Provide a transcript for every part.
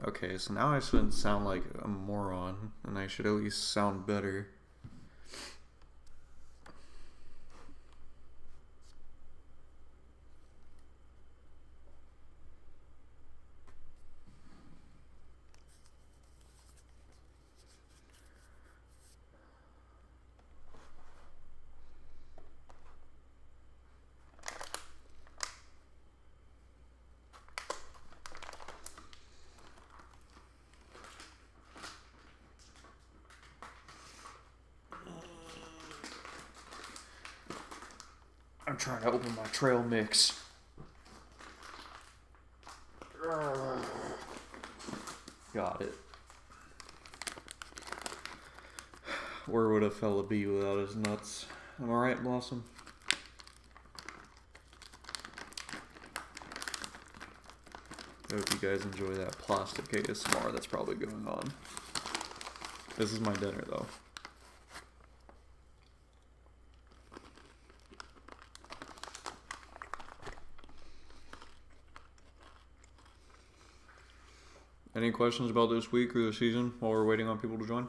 Okay, so now I shouldn't sound like a moron, and I should at least sound better. I'm trying to open my trail mix. Got it. Where would a fella be without his nuts? Am I right, Blossom? I hope you guys enjoy that plastic ASMR that's probably going on. This is my dinner, though. Any questions about this week or the season while we're waiting on people to join?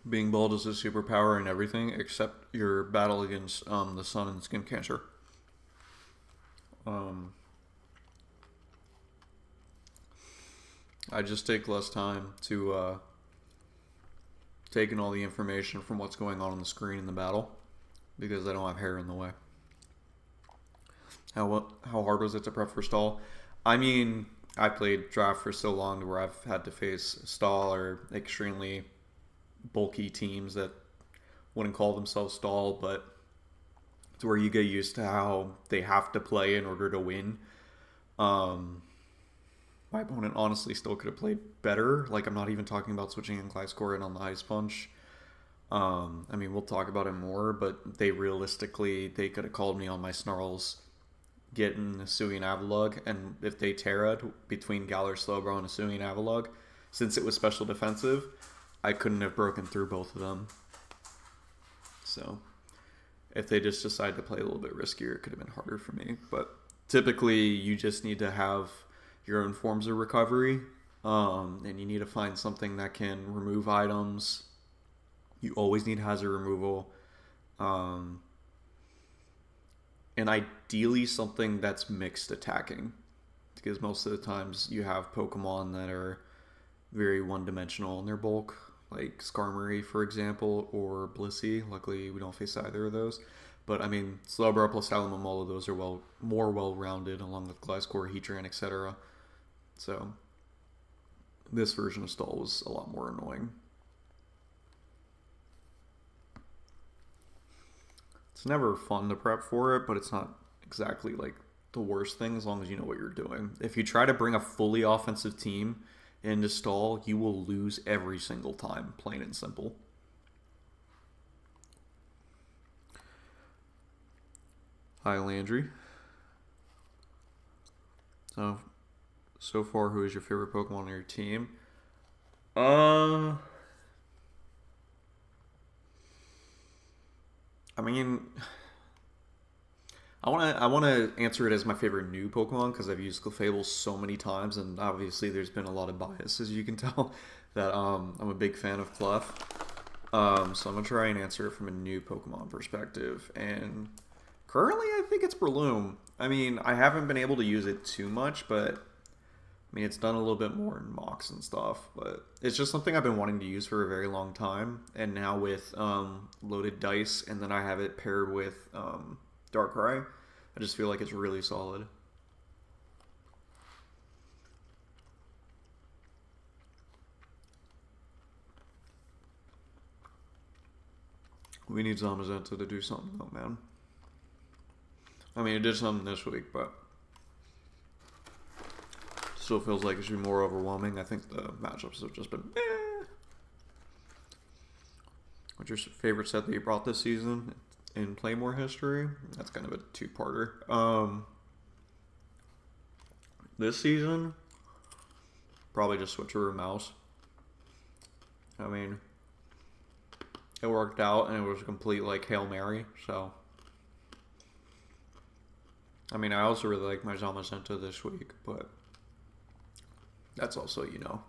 Being bald is a superpower in everything except your battle against the sun and skin cancer. I just take less time to take in all the information from what's going on the screen in the battle because I don't have hair in the way. How hard was it to prep for stall? I mean, I played draft for so long where I've had to face stall or extremely bulky teams that wouldn't call themselves stall, but it's where you get used to how they have to play in order to win. My opponent honestly still could have played better. Like, I'm not even talking about switching in Gliscor in on the Ice Punch. I mean, we'll talk about it more, but they could have called me on my snarls getting Hisuian Avalugg, and if they Terra'd between Galar Slowbro and Hisuian Avalugg, since it was special defensive, I couldn't have broken through both of them. So, if they just decide to play a little bit riskier, it could have been harder for me. But typically, you just need to have your own forms of recovery, and you need to find something that can remove items. You always need hazard removal, and ideally something that's mixed attacking, because most of the times you have Pokemon that are very one-dimensional in their bulk, like Skarmory, for example, or Blissey. Luckily, we don't face either of those. But, I mean, Slowbro plus Alomomola, those are more well-rounded, along with Gliscor, Heatran, etc. So, this version of Stall was a lot more annoying. It's never fun to prep for it, but it's not exactly, like, the worst thing as long as you know what you're doing. If you try to bring a fully offensive team into Stall, you will lose every single time, plain and simple. Hi, Landry. So far, who is your favorite Pokemon on your team? I mean, I want to answer it as my favorite new Pokemon because I've used Clefable so many times, and obviously there's been a lot of bias, as you can tell, that I'm a big fan of Clef. So I'm gonna try and answer it from a new Pokemon perspective, and currently I think it's Breloom. I mean, I haven't been able to use it too much, but I mean, it's done a little bit more in mocks and stuff, but it's just something I've been wanting to use for a very long time. And now with loaded dice, and then I have it paired with Darkrai, I just feel like it's really solid. We need Zamazenta to do something though, man. I mean, it did something this week, but still feels like it should be more overwhelming. I think the matchups have just been meh. What's your favorite set that you brought this season in Playmore history? That's kind of a two-parter. This season, probably just Switcheroo Mouse. I mean, it worked out, and it was a complete, like, Hail Mary, so. I mean, I also really like my Zamazenta this week, but that's also, you know,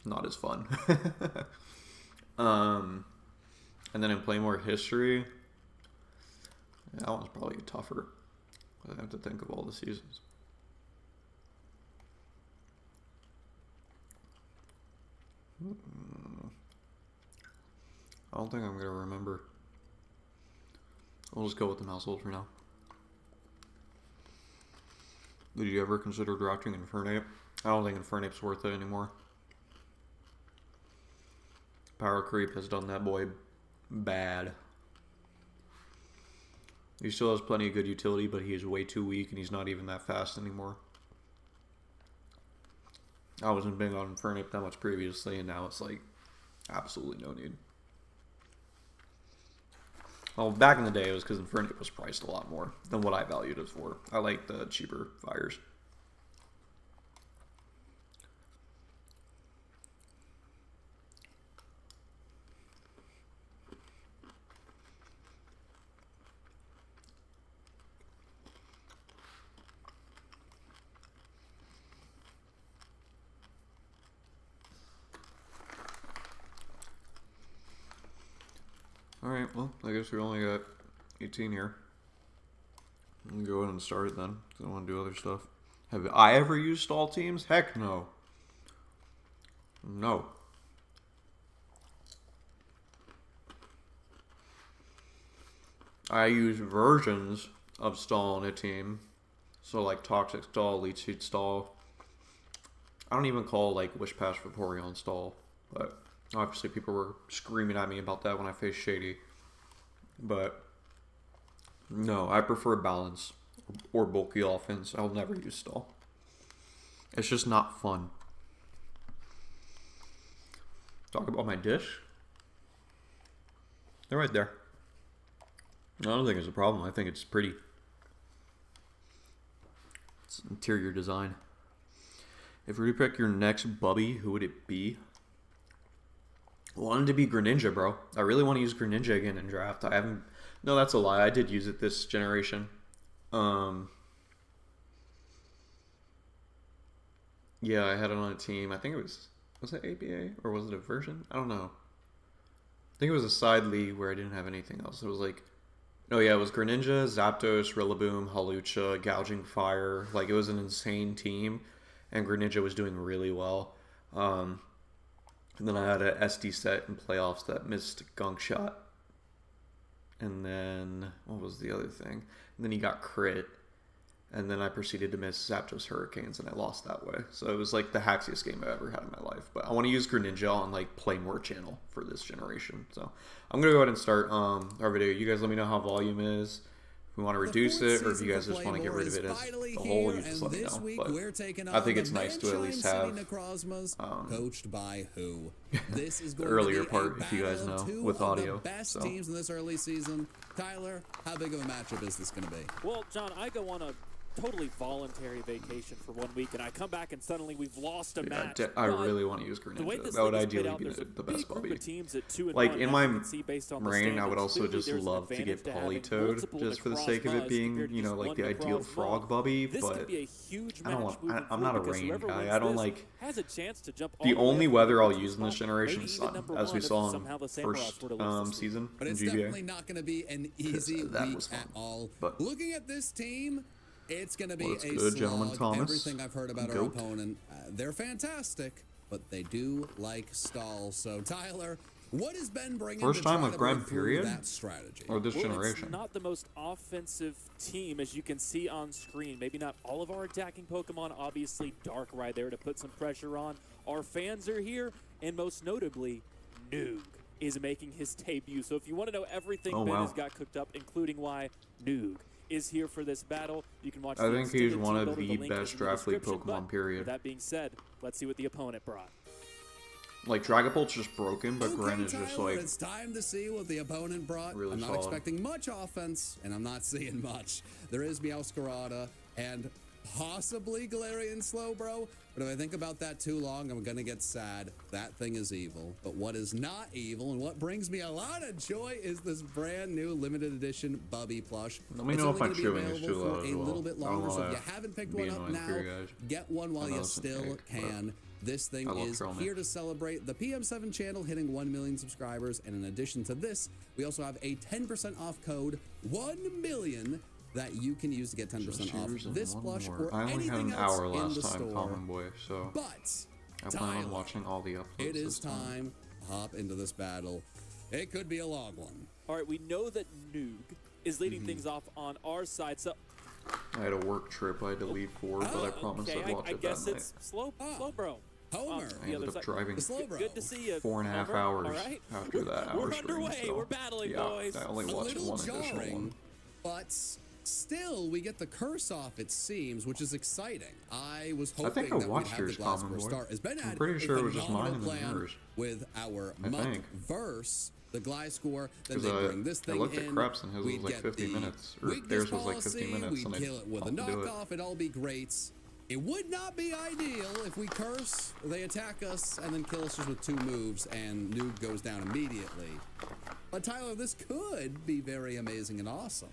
not as fun. And then in Playmore history, that one's probably tougher. I have to think of all the seasons. I don't think I'm going to remember. We'll just go with the Mousehold for now. Did you ever consider drafting Infernape? I don't think Infernape's worth it anymore. Power creep has done that boy bad. He still has plenty of good utility, but he is way too weak, and he's not even that fast anymore. I wasn't big on Infernape that much previously, and now it's like absolutely no need. Well, back in the day, it was because Infernape was priced a lot more than what I valued it for. I like the cheaper fires. Alright, well, I guess we only got 18 here. We can go ahead and start it then, because I want to do other stuff. Have I ever used stall teams? Heck no. No. I use versions of stall in a team. So like Toxic Stall, Leech Seed Stall. I don't even call like Wish Pass Vaporeon stall, but obviously people were screaming at me about that when I faced Shady. But no, I prefer balance or bulky offense. I'll never use stall. It's just not fun. Talk about my dish. They're right there. I don't think it's a problem. I think it's pretty. It's interior design. If you were to pick your next Bubby, who would it be? I wanted to be Greninja, bro. I really want to use Greninja again in draft. I haven't. No, that's a lie. I did use it this generation. Yeah, I had it on a team. I think it was it ABA or was it a version? I don't know. I think it was a side league where I didn't have anything else. It was like, no, yeah, it was Greninja, Zapdos, Rillaboom, Hawlucha, Gouging Fire. Like, it was an insane team, and Greninja was doing really well. And then I had a SD set in playoffs that missed Gunk Shot. And then, what was the other thing? And then he got crit. And then I proceeded to miss Zapdos Hurricanes, and I lost that way. So it was like the hackiest game I've ever had in my life. But I want to use Greninja on like Playmore channel for this generation. So I'm going to go ahead and start our video. You guys let me know how volume is. If we want to reduce it, or if you guys just want to get rid of it as a whole, you just let me know. But I think it's nice to at least have coached by who? This is the going earlier to be part, if you guys know, with audio. The best teams in this early season. Tyler, how big of a matchup is this going to be? Well, John, I go on a totally voluntary vacation for 1 week, and I come back and suddenly we've lost a match. I really want to use Greninja. That would ideally be the best Bubby. Like, in my brain, I would also just love to get Politoed, just for the sake of it being, you know, like the ideal frog Bubby, but I don't want, I'm not a rain guy. I don't like, the only weather I'll use in this generation is sun, as we saw in first season But in it's GBA. definitely not going to be an easy week at all. But looking at this team, it's going to be a good, gentleman slog. Thomas. Everything I've heard about our opponent, they're fantastic, but they do like stalls. So, Tyler, what has Ben bringing first time to with try to Graham, break through period? that strategy? Or this generation? It's not the most offensive team, as you can see on screen. Maybe not all of our attacking Pokemon. Obviously, Darkrai there to put some pressure on. Our fans are here, and most notably, Noog is making his debut. So if you want to know everything Ben has got cooked up, including why Noog is here for this battle. You can watch I the think he's extended one team of builder. the link best is in the draft league description, Pokemon, but period. With that being said, let's see what the opponent brought. Like, Dragapult's just broken, but Okay, Gren is just, Tyler, like, it's time to see what the opponent brought. really I'm not solid. expecting much offense, and I'm not seeing much. There is Meowscarada and possibly Galarian Slowbro, but if I think about that too long, I'm gonna get sad. That thing is evil. But what is not evil, and what brings me a lot of joy, is this brand new limited edition Bubby plush. Let me It's know only if my gonna be chewing is available too loud for as a well. little bit I don't longer, so if wanna you haven't picked be one up annoying now, for you guys. get one while I know you it's a still cake, but can. This thing I love is Curl here Nick. to celebrate the PM7 channel hitting 1 million subscribers, and in addition to this, we also have a 10% off code 1 million that you can use to get 10% off Cheers and this one plush more. or I only had anything an else hour in last the time, store. Common Boy, so But I plan on Tyler, watching all the uploads. it is this time to hop into this battle. It could be a long one. All right, we know that Noog is leading Mm-hmm. things off on our side, so I had a work trip I had to leave for, but I promised okay, I'd watch I it guess that night. it's slow, Oh. bro. Homer. I ended up driving The slow bro. Good to see you. 4.5 Homer. hours All right. after that hour We're stream, underway. so, We're battling, yeah, boys. I only A watched little one additional jarring, one. but still, we get the curse off, it seems, which is exciting. I was I hoping think I that we'd watched have the yours, Common Glasgow Boy. start. As Ben I'm had pretty a sure it was just mine phenomenal and then plan yours. with our I think. verse, the Gliscor, then 'Cause they bring this I thing looked in. at Krebs and his was we'd like get 50 the minutes, or weakness theirs was like 50 policy, minutes, we'd and I kill it with a helped to do it. knockoff, it'd all be great. It would not be ideal if we curse, they attack us, and then kill us just with 2 moves, and Noob goes down immediately. But Tyler, this could be very amazing and awesome.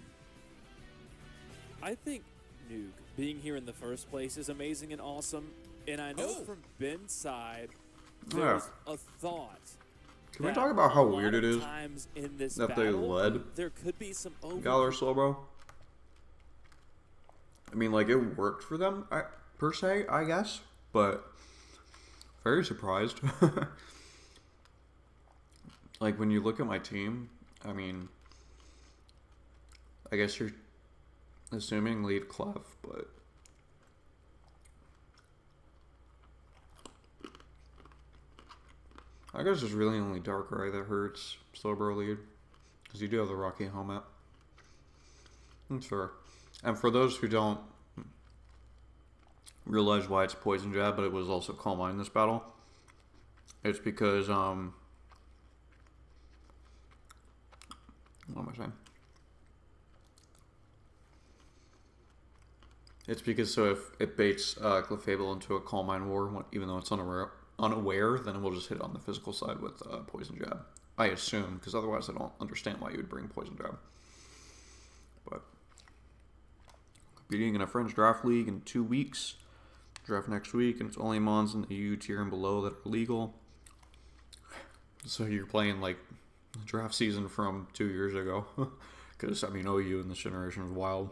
I think Noog being here in the first place is amazing and awesome. And I know Oh. from Ben's side, there's a thought. Can we that talk about how a lot weird it of is times in this that they battle, led there could be some Galar Slowbro? I mean, like, it worked for them, per se, I guess, but very surprised. Like, when you look at my team, I mean, I guess you're assuming lead Clef, but I guess it's really only Darkrai that hurts Slowbro lead, because you do have the Rocky helmet. That's fair. And for those who don't realize why it's Poison Jab, but it was also Calm Mind in this battle, it's because, what am I saying? It's because, so if it baits Clefable into a Calm Mind War, even though it's unaware, then it will just hit on the physical side with Poison Jab. I assume, because otherwise I don't understand why you would bring Poison Jab. But competing in a friend's draft league in 2 weeks. Draft next week, and it's only mons in the U tier and below that are legal. So you're playing like the draft season from 2 years ago. Because, I mean, OU in this generation was wild.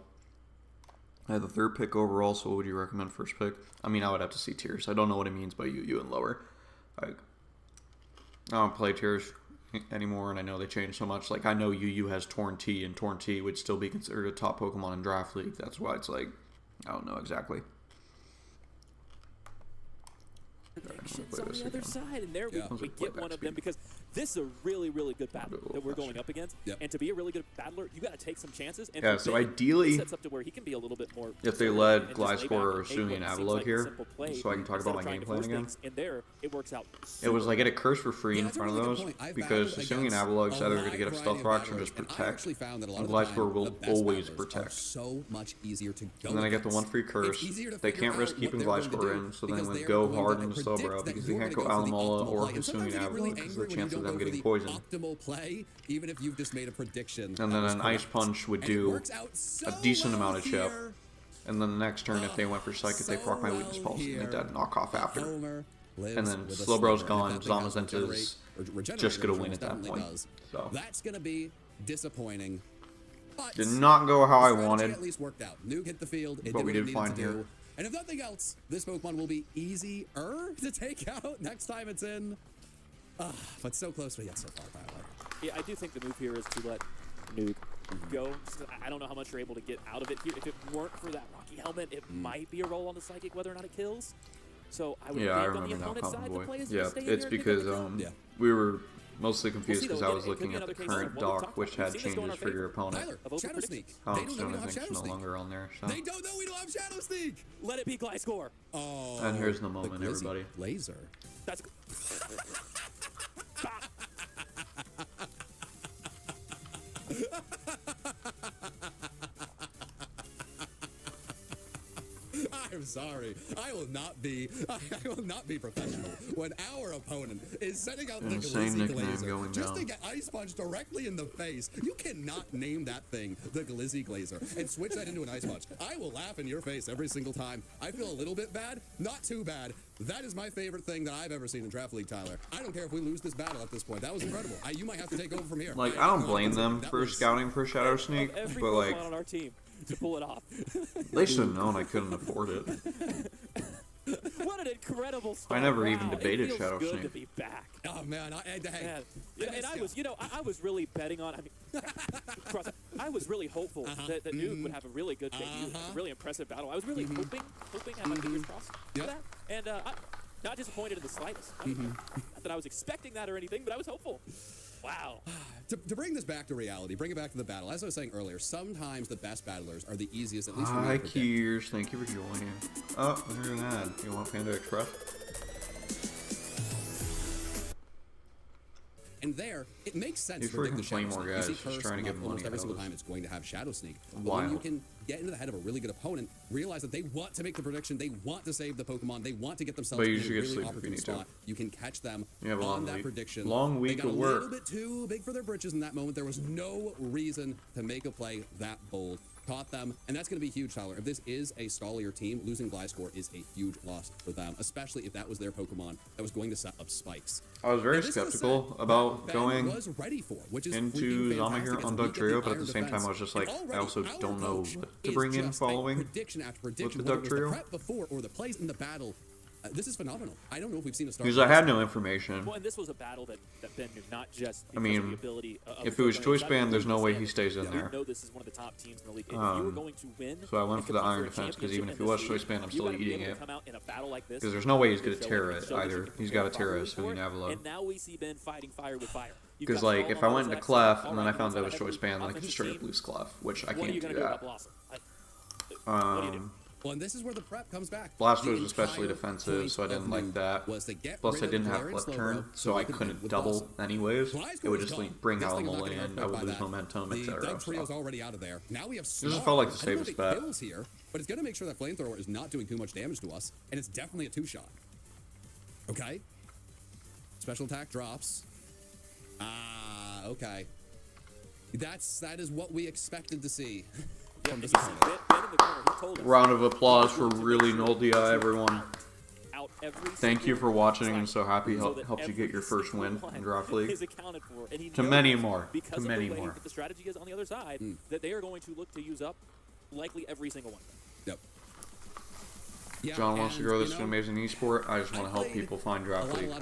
I had the 3rd pick overall, so what would you recommend first pick? I mean, I would have to see tiers. I don't know what it means by UU and lower. I don't play tiers anymore, and I know they changed so much. Like, I know UU has Torn T, and Torn T would still be considered a top Pokemon in Draft League. That's why it's like, I don't know exactly. Predictions play on this the other again. side, and there Yeah. we Play get one back of them speed. because this is a really, really good battle Do it a that little we're going faster. up against. Yep. And to be a really good battler, you got to take some chances. And Yeah, for so Ben, ideally, this sets up to where he can be a little bit more. if they conservative led and just lay Gliscor back or and take Sumi what and seems Avalok like a here, simple play so I can talk instead about of my trying game to plan force again. things. And there, it works out. It was super like get a curse for free Yeah, in that's a front of really good those, point. I've because battled Sumi and against Avalok's a either wide going to get a variety stealth of rocks or battlers, just and I protect. actually found that a lot And of the time, Gliscor will the best always battlers are protect. so much easier to go And then I get the against. one free It's curse. easier to They figure can't risk out what keeping they're going to Gliscor do in, so then because they they're go going hard to into predict Slowbro that because you're they can't gonna go for the Alamola optimal or play. And Sumi sometimes and you get really Avalok because angry the when you chances don't of them go for getting the poisoned. optimal play, even if you've just made a prediction. And that then was an Ice correct. Punch would And it do works out so a decent well amount of chip. here. And then the next turn, if they went for Psychic, they so proc my Weakness well Pulse, and here. they dead knock off after. Homer lives And then with a Slowbro's sliver, gone, and if that thing has Zamazenta's regenerate, just gonna which win it at that definitely point. does. So That's going to be disappointing. But did not go how I the strategy wanted. at least worked out. Nuke hit the field. It But did we what it did needed fine to here. do. And if nothing else, this Pokemon will be easier to take out next time it's in. But so close, but yet so far, Tyler. Yeah, I do think the move here is to let Noog go. I don't know how much you're able to get out of it here. If it weren't for that Rocky helmet, it might be a roll on the Psychic, whether or not it kills. So I would Yeah, I think on the remember now, opponent's Common side, Boy. the play is Yeah, to stay in it's there and pick up because the kill. Yeah. we were Mostly confused see, because though, I again, was it could looking be at the another case of current what we talked doc, which about. had We've seen this go in changes our for your favor. opponent. Tyler, Of Shadow over Sneak. Oh, They don't so know we I don't have think Shadow it's no Sneak. longer on there. So. They don't know we don't have Shadow Sneak. Let it be Glide Score. Oh. And here's the moment, Glizzy everybody. Laser. That's I'm sorry. I will not be professional when our opponent is setting out the Insane Glizzy nickname Glazer going just to down. get Ice Punch directly in the face. You cannot name that thing the Glizzy Glazer and switch that into an Ice Punch. I will laugh in your face every single time. I feel a little bit bad, not too bad. That is my favorite thing that I've ever seen in Draft League, Tyler. I don't care if we lose this battle at this point. That was incredible. You might have to take over from here. Like, I don't blame them for scouting for Shadow Sneak, every but like, Pokemon on our team to pull it off. they should have known I couldn't afford it. What an incredible start. I never Wow, even it debated feels Shadow good Sneak. to be back. Oh man, hey, Man. And I was, I was really betting on. I was really hopeful that Nuke would have a really good debut, a really impressive battle. I was really hoping, I had my fingers crossed for that. And I'm not disappointed in the slightest. Not that I was expecting that or anything, but I was hopeful. Wow. To bring this back to reality, bring it back to the battle. As I was saying earlier, sometimes the best battlers are the easiest, at least for me Hi, to predict. Kiers. Thank you for joining. Oh, look at that. You want Panda Express? And there, it makes sense These to predict the freaking Shadow Claymore Sneak. guys You see just Curse trying to come get up almost money every out single of time it's going to have Shadow Sneak. But Wild. when you can get into the head of a really good opponent, realize that they want to make the prediction, they want to save the Pokemon, they want to get themselves But you in a should get really sleep if you opportune need to. spot. You can catch them You have a on long that week. prediction. Long They week got of a work. little bit too big for their britches in that moment. There was no reason to make a play that bold. Caught them, and that's going to be huge, Tyler. If this is a stallier team, losing Gliscor is a huge loss for them, especially if that was their Pokemon that was going to set up spikes. I was very Now, this is a skeptical set about that going Ben was ready for, which is into freaking Zama fantastic here as on we Doug get the Trio, but at iron the same time, defense. I was just And like, I already also our don't know coach what to is bring in just following. prediction after prediction, the whether Doug it was Trio. the prep before or the plays in the battle. This is phenomenal. I don't know if we've seen a start. Because I had no information. Well, and this was a battle that Ben knew, not just I because mean, of the ability of if the it was Pokemon choice inside band, the there's no way league. he stays in We there. know this is one of the top teams in the league. And if you were going to win, So I went and for the compete Iron a Defense, because even championship if in it was this choice league, band, I'm you still gotta be eating able it. to come out in a battle like this. Because there's no way he's and going to show tear that- it show that you either. can He's prepare got to tear properly it, so for you it. have low. And now we see Ben fighting fire with fire. You've Because, got like, Stall if I on went those into axes. Clef, All and then right, I found you that it was got choice band, then I could offensive just straight up team. lose Clef, which I What are can't you do going to do about that. Blossom? What do you do? Well, and this is where the prep comes back. Blast The was especially entire defensive, point so I didn't of like Nuke that. Was to get Plus, I rid of didn't have Glare and flip Slowbro turn, so I we could couldn't with double Blossom. anyways. Gliscor It would is just gone. like bring This out thing a I'm not gonna land, hurt I would by lose that. momentum, The etc. Doug Trio's So. already out of there. Now we have just felt like the I don't know safest if it bet. kills here, but it's going to make sure that Flamethrower is not doing too much damage to us, and it's definitely a two-shot. Okay. Special attack drops. Ah, okay. That is what we expected to see from this opponent. Ben in the corner, he told us Round of applause for he was going to really make sure Noldia, to everyone. out every Thank you single for watching. slide I'm so happy so helped that you get your every first win single in line Draft League. is accounted for, and he To knows many more. because To of many the way more. that the strategy is on the other side that they are going to look to use up likely every single one. Yep. Yeah, John wants to and, grow you this to know, an amazing esport. I just want to help played people find Draft a League. lot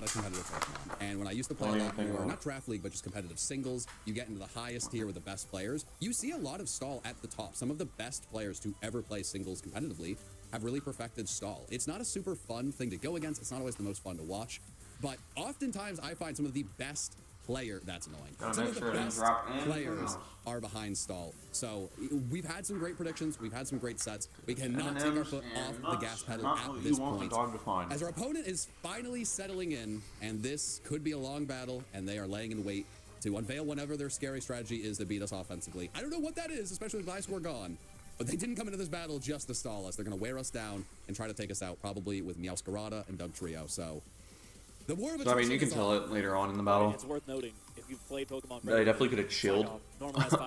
of competitive Pokemon. And when I used to play Don't a even lot think more, about it. not Draft League, but just competitive singles, you get into the highest tier with the best players. You see a lot of stall at the top. Some of the best players to ever play singles competitively have really perfected stall. It's not a super fun thing to go against. It's not always the most fun to watch. But oftentimes I find some of the best that's annoying. Gotta Some make of the sure it didn't best drop in. players are behind stall. So we've had some great predictions. We've had some great sets. We cannot take our M&Ms foot and off the nuts, gas pedal not at what this you want the point. dog to find. As our opponent is finally settling in, and this could be a long battle, and they are laying in wait to unveil whatever their scary strategy is to beat us offensively. I don't know what that is, especially with Gliscor gone. But they didn't come into this battle just to stall us. They're going to wear us down and try to take us out, probably with Meowscarada and Doug Trio. So the war of So, I mean, attrition you can is tell on. it later on in the battle. It's worth noting if you've played Pokemon. That I definitely could have chilled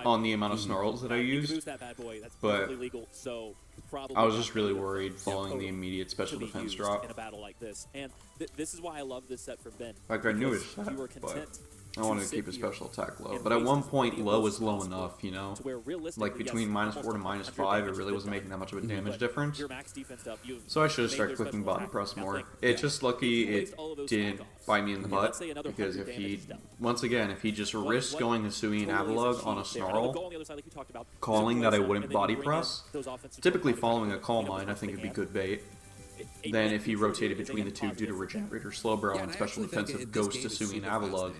on the amount of snarls that I You can used. boost that bad boy. That's but perfectly legal. So probably I was not just really good worried following the Pokemon immediate special to be defense used drop. in a battle like this. And this is why I love this set for Ben. Like, I knew because his set, you were but content I wanted to sit keep his here special attack low. and But at waste one as many point, of low those was as low possible enough, you know? to where realistically, Like, between yes, -4 to almost -5, 100 it damage really is wasn't done. making that much of a damage But difference. your max defense up, you've So I should have made started their clicking special body attack press more. nothing. It's just lucky If you waste it all of those didn't attack offs, bite me in the okay, butt. let's say another Because 100 if he, damage is done. once again, if he just risked What going Hisui and totally is Avalugg on a achieved there. And the goal snarl, on the other side, like you talked about, calling is that I to wouldn't and then you body bring in press, those offensive typically body following a press, call you know, mine, I as think they it'd be can. good bait. then if he rotated between the two due to Regenerator, Slowbro, and Special Defensive Ghost, Asumi, and Avalugg,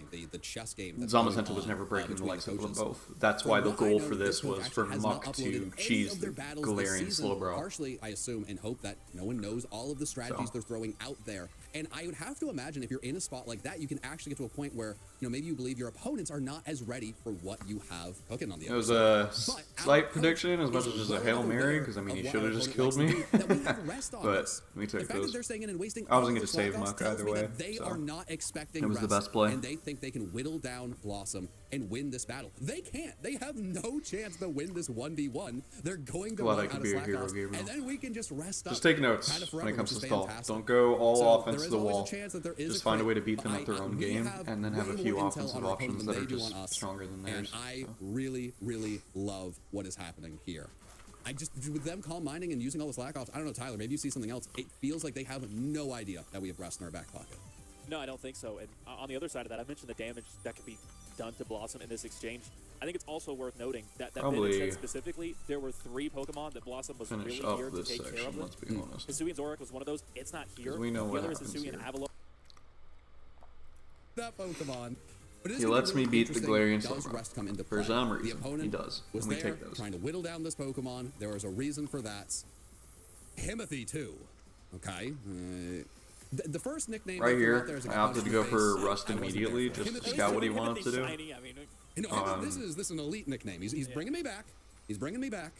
Zamazenta was never breaking the likes of them both. That's why the goal for this was for Muck to cheese the Galarian Slowbro. Partially, I assume and hope that no one knows all of the strategies they're throwing out there. And I would have to imagine if you're in a spot like that, you can actually get to a point where, maybe you believe your opponents are not as ready for what you have cooking on the other side. It was a slight prediction as much as just a Hail Mary, because, I mean, he should have just killed me. But we took those. I wasn't going to save Muck either way. They are not expecting it was the best play. And they think they can whittle down Blossom and win this battle. They can't. They have no chance to win this 1v1. They're going to run out of Slack Ops, and then we can just rest up. Just take notes when it comes to stall. Don't go all offense to the wall. Just find a way to beat them at their own game, and then have a few offensive options that are just stronger than theirs. And I really, really love what is happening here. With them calm minding and using all the Slack Ops, I don't know, Tyler, maybe you see something else. It feels like they have no idea that we have rest in our back pocket. No, I don't think so. And on the other side of that, I mentioned the damage that could be done to Blossom in this exchange. I think it's also worth noting that Bennett specifically, there were 3 Pokemon that Blossom was really here to take care of them. Let's be honest. Hisui and Zoroark was one of those. It's not here. We know what the other is happens Hisui and Avalugg. That Pokemon. He lets me beat the Galarian Slowbro. For some reason, he does. Was and we there take those. trying to whittle down this Pokemon. There was a reason for that. Himothy, too. Okay. The first nickname right here, I opted to go for Rust immediately, just to scout what he wanted to do. This is an elite nickname. He's bringing me back. He's bringing me back.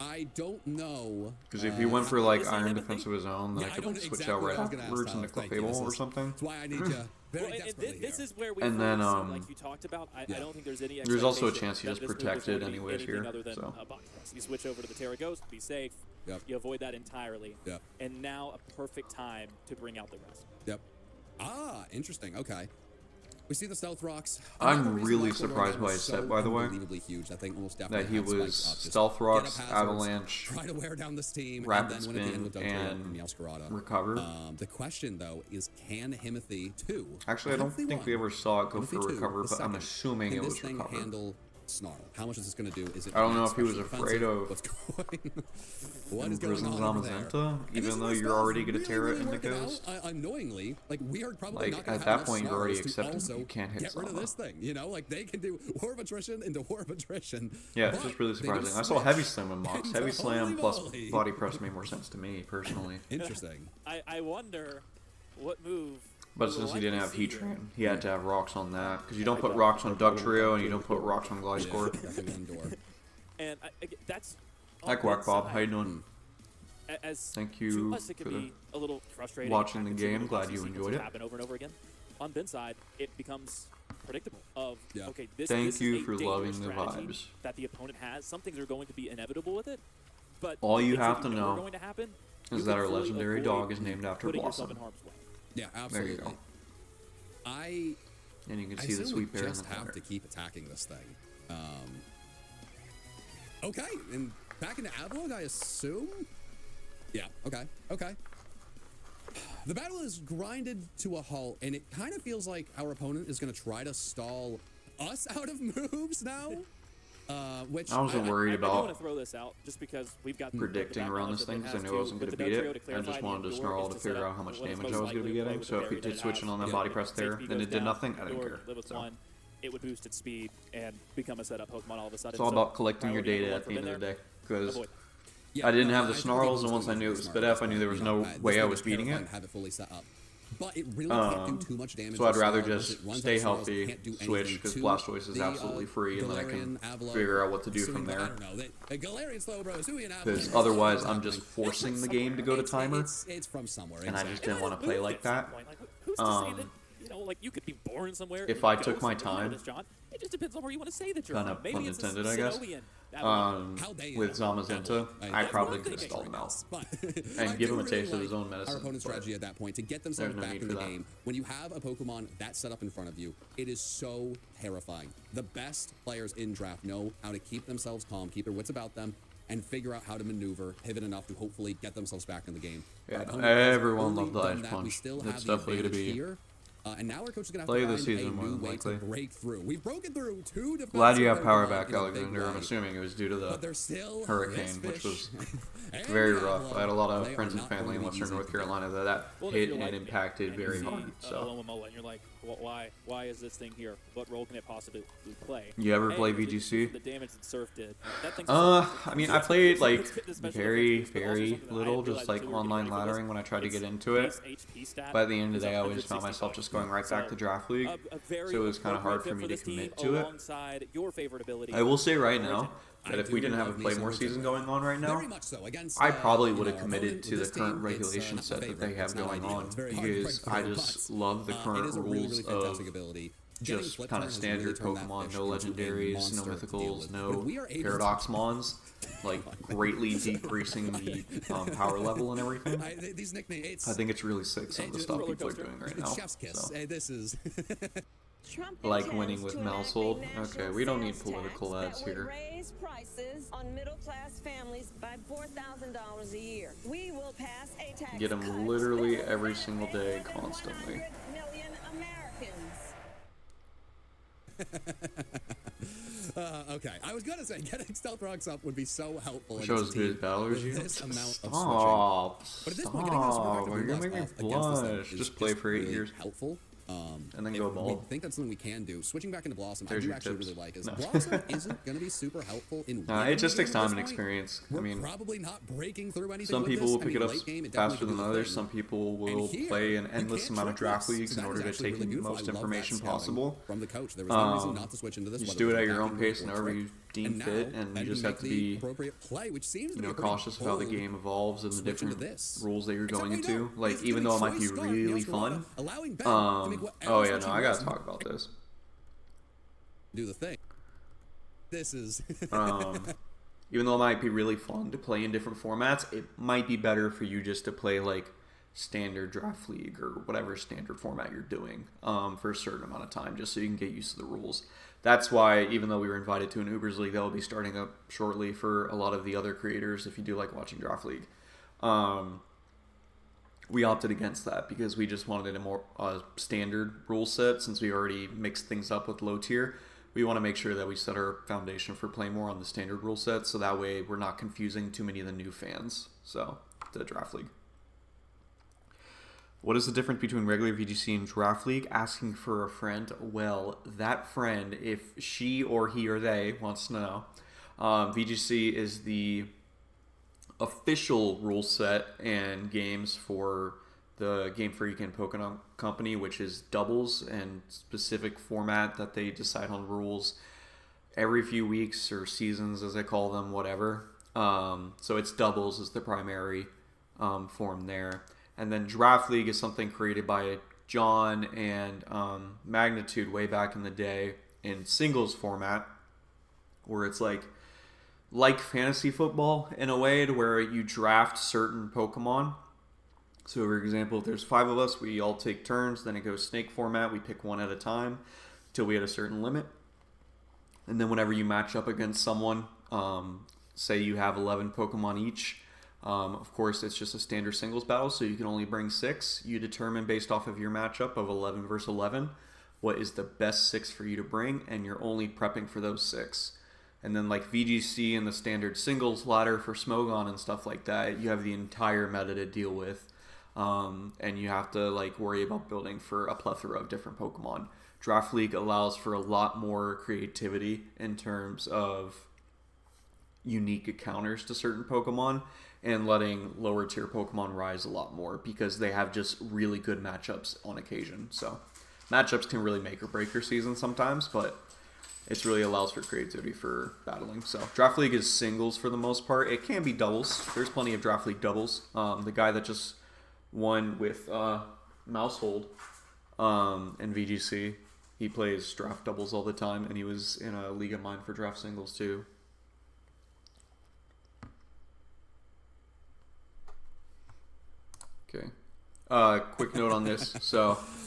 I don't know. Because if he went for like Iron Defense of his own, then I could switch out right afterwards into Clefable or something. That's why I need you. This is where we and then like you talked about. I don't think there's any. There's also a chance he just protected anyways here. So you switch over to the Terra Ghost, be safe. Yep. You avoid that entirely. Yep. And now a perfect time to bring out the rest. Yep. Ah, interesting. Okay. We see the Stealth Rocks. I'm really surprised by his set, by the way. Huge. I think almost that he was Stealth Rocks, Avalanche, try to wear down this team, Rapid Spin, and Recover. The question, though, is can Himothy 2? Actually, I don't think we ever saw it go for Recover, but I'm assuming it was Recover. Handle Snarl? How much is this going to do? Is it? I don't know if he was afraid of what is going on over Zamazenta, even though you're already going to tear it in the Ghost. Unknowingly, like we are probably not at that point, you're already accepting you can't hit get rid of this thing. Like they can do War of Attrition into War of Attrition. Yeah, it's just really surprising. I saw Heavy Slam in Mox. Heavy Slam plus Body Press made more sense to me personally. Interesting. I wonder what move. But since he didn't have Heat Train, he had to have rocks on that. Because you don't put rocks on Dugtrio and you don't put rocks on Gliscor. And that's... Hi, Quack Bob. How you doing? Thank you for watching the game. Glad you enjoyed it. Happen over and over again. On Ben's side, it becomes predictable. Okay, Thank you for loving the vibes. That the opponent has. Some things are going to be inevitable with it. But all you have to know is that our legendary dog is named after Blossom. Yeah, absolutely. There you go. And you can see the sweet bear in the corner. Have to keep attacking this thing. Okay, and back into Avalugg, I assume? Yeah, okay. The battle is grinded to a halt, and it kind of feels like our opponent is going to try to stall us out of moves now. Which I wasn't worried about. I want to throw this out just because we've got predicting around this thing because I knew I wasn't going to beat it. I just wanted to Snarl to figure out how much damage I was going to be getting. So if he did switch in on that body press there, then it did nothing. I didn't care. So. It would boost its speed and become a setup Pokemon all of a sudden. It's all about collecting your data at the end of the day. Because I didn't have the Snarls, and once I knew it was Spit F, I knew there was no way I was beating it. Have it fully set up. But it really can't do too much damage. So I'd rather just stay healthy, switch, because Blastoise is absolutely free, and then I can figure out what to do from there. Because otherwise, I'm just forcing the game to go to timer, and I just didn't want to play like that. Like you could be born somewhere. If I took my time, it just depends on where you want to say that you're kind of pun intended, I guess. With Zamazenta, I probably could have stalled him out and give him a taste of his own medicine. Our opponent's strategy at that point to get themselves back in the game. When you have a Pokemon that's set up in front of you, it is so terrifying. The best players in draft know how to keep themselves calm, keep their wits about them, and figure out how to maneuver, pivot enough to hopefully get themselves back in the game. Yeah, everyone loved the Ice Punch. It's definitely going to be And now our coach is going to have Play to this find season a more new than way likely. to break through. We've broken through 2 defensive Glad you have power Pokemon back, in a big Alexander. I'm way. assuming it was due to But the there's still hurricane, this which was fish and very the rough. I had a lot They of are friends and not family in going to be Western easy North to get. Carolina that Well, if hit you're and like me impacted and you very see hard. a So, Lomomola and you're like, well, why is this thing here? What role can it possibly play? you ever Hey, play the VGC? damage that Surf did. That thing's I mean, I played like It's getting a special very, effects boost, but also very something that I little, didn't just realize like until we were online getting ready for laddering this. when I tried to Its get into it. base HP stat By the end of is the day, I always found 160 myself just going bucks. right back to Draft League. A very So it was kind of hard for appropriate me fit to this commit team to it. alongside your favorite ability. I will say right Origin. now that I if we do didn't have a love me Playmore some season Origin. going on right now, Very much so. Against, I probably you would have know, committed opponent to with the this current team, regulation it's not set a that they favorite. have It's not going ideal. on It's very hard to because break I through, just but, love the it current is a really, rules really fantastic of ability. Getting just flip kind turn of has really standard turned that Pokemon, fish no into a legendaries, no monster to deal mythicals, with. no But we are able to- paradox mons, like greatly decreasing the power level and everything. These nicknames. I think it's really sick some of the It's stuff roller people are coaster. doing right It's now. chef's kiss. So. Hey, this is. Trump Like intends winning with to enact Mousehold? a Okay, national we don't need sales political tax ads that would here. raise prices on middle-class families by $4,000 a year. We will pass a tax Get 'em cut literally that will every benefit single day, more than constantly. 100 million Americans. Okay, I was gonna say getting Stealth Rocks up would be so helpful. Show against as a good team as Battle as with you. this amount of switching. Stop. But at this point, getting a super Stop. effective You're gonna make me against this thing blush. is Just play for 8 really years. helpful. And then go We bald. think that's something we can do. Switching back into Blossom, There's I do your actually tips. really like. Is No. Blossom isn't going to be super helpful in. Nah, winning it just the takes game at time this and point. experience. We're I mean, probably not breaking through anything. some with people this. will pick it up late game, it faster definitely than could do others. the Some thing. people And will here, play an you endless can't amount of trick draft this. leagues So in that order is to actually take really in the beautiful. most I love that information scouting possible. from the coach. There was no reason not to switch into this. You just whether do it at we're your own attacking pace or whenever trick. you deem And fit, now, and how you do just make have to the be, appropriate play, which seems to be pretty cautious of how the bold. game evolves and the Switch into different this. rules that you're Except going we into. don't. Like, He's even doing though it might be choice guard, really Meowscarada, fun. allowing Ben to make whatever Oh yeah, switch no, he I wants gotta talk about this. do the thing. This is Even though it might be really fun to play in different formats, it might be better for you just to play like standard draft league or whatever standard format you're doing for a certain amount of time, just so you can get used to the rules. That's why, even though we were invited to an Ubers League that will be starting up shortly for a lot of the other creators, if you do like watching Draft League, we opted against that because we just wanted a more standard rule set. Since we already mixed things up with low tier, we want to make sure that we set our foundation for play more on the standard rule set, so that way we're not confusing too many of the new fans. So, the Draft League. What is the difference between regular VGC and Draft League? Asking for a friend. Well, that friend, if she or he or they wants to know, VGC is the official rule set and games for the Game Freak and Pokemon Company, which is doubles and specific format that they decide on rules every few weeks or seasons, as they call them, whatever. So it's doubles is the primary form there. And then Draft League is something created by John and Magnitude way back in the day in singles format, where it's like fantasy football in a way, to where you draft certain Pokemon. So, for example, if there's 5 of us, we all take turns. Then it goes snake format. We pick one at a time till we hit a certain limit. And then whenever you match up against someone, say you have 11 Pokemon each, of course, it's just a standard singles battle, so you can only bring 6. You determine based off of your matchup of 11 versus 11 what is the best 6 for you to bring, and you're only prepping for those 6. And then like VGC and the standard singles ladder for Smogon and stuff like that, you have the entire meta to deal with. And you have to like worry about building for a plethora of different Pokemon. Draft League allows for a lot more creativity in terms of unique encounters to certain Pokemon, and letting lower tier Pokemon rise a lot more because they have just really good matchups on occasion. So matchups can really make or break your season sometimes, but it really allows for creativity for battling. So Draft League is singles for the most part. It can be doubles. There's plenty of Draft League doubles. The guy that just won with Mousehold and VGC, he plays draft doubles all the time, and he was in a league of mine for draft singles too. Okay. Quick note on this. So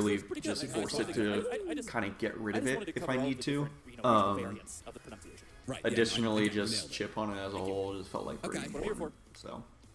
really it's pretty good. just I force just it wanted to I just kind of get rid of wanted it to if cover I all need the to. different, regional variants of the pronunciation. Right. Yeah, Additionally, no, I just nailed it. chip on it as a whole just felt like Okay. pretty What I'm here important. So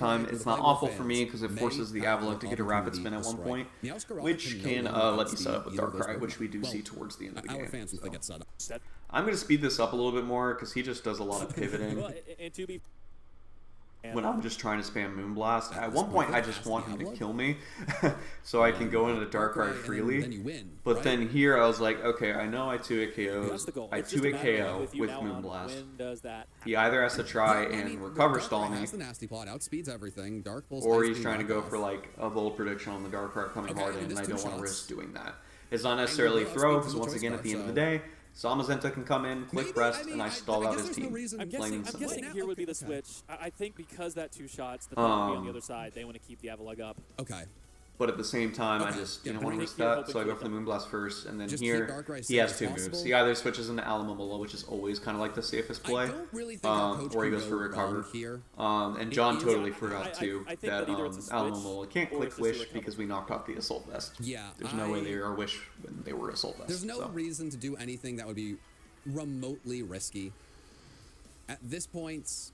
time. right It's with not the awful fans for me because it may forces the have Avalok the to get a rapid opportunity spin at to one strike. point, Meowscarada which can no longer let you gets set up with the Darkrai, universe which we do well, see towards the end of the our game. fans will So. get set up. I'm going to speed this up a little bit more because he just does a lot of pivoting. Well, and to be when I'm just trying to spam Moonblast. At one point, I just want him to kill me, so I can go into Darkrai freely. Then you win, But right? then here, I was like, okay, I know I 2-hit That's KOs. the goal. I It's just a 2-hit matter of KO with you with now on Moonblast. when does that He either has to try Yeah, I and mean, recover Darkrai stall me, has the nasty plot, outspeeds everything. Dark Pulse, or Ice he's Beam, trying to go knockoff. for like a bold prediction on the Darkrai coming Okay, hard I mean, in, and there's I two don't want to shots. risk doing that. It's not necessarily will throw, outspeed because the once choice again, at scar, the end of the so- day, Zamazenta can come in, click Maybe, rest, I mean, and I I stall out guess his there's no team. reason- I'm Plain guessing, and I'm simple. guessing Now- here would be the okay. switch. I think because that 2 shots, the thing would be on the other side. They want to keep the Avalug up. Okay. But at the same time, I Okay. just Yeah, don't but want I to think risk you're that, hoping so I go for for the Moonblast first, and then Just here, keep Darkrai he has safe 2 as moves. possible. He either switches into Alomomola, which is always kind of like the safest play, I don't really think our coach or he can goes go for recover. wrong here. And John is- totally I- forgot, too, I think that that either it's a switch Alomomola can't or click it's just a Wish recover. because we knocked off the Assault Vest. Yeah, There's no way they are Wish when they were Assault Vest. There's no so. reason to do anything that would be remotely risky. At this point,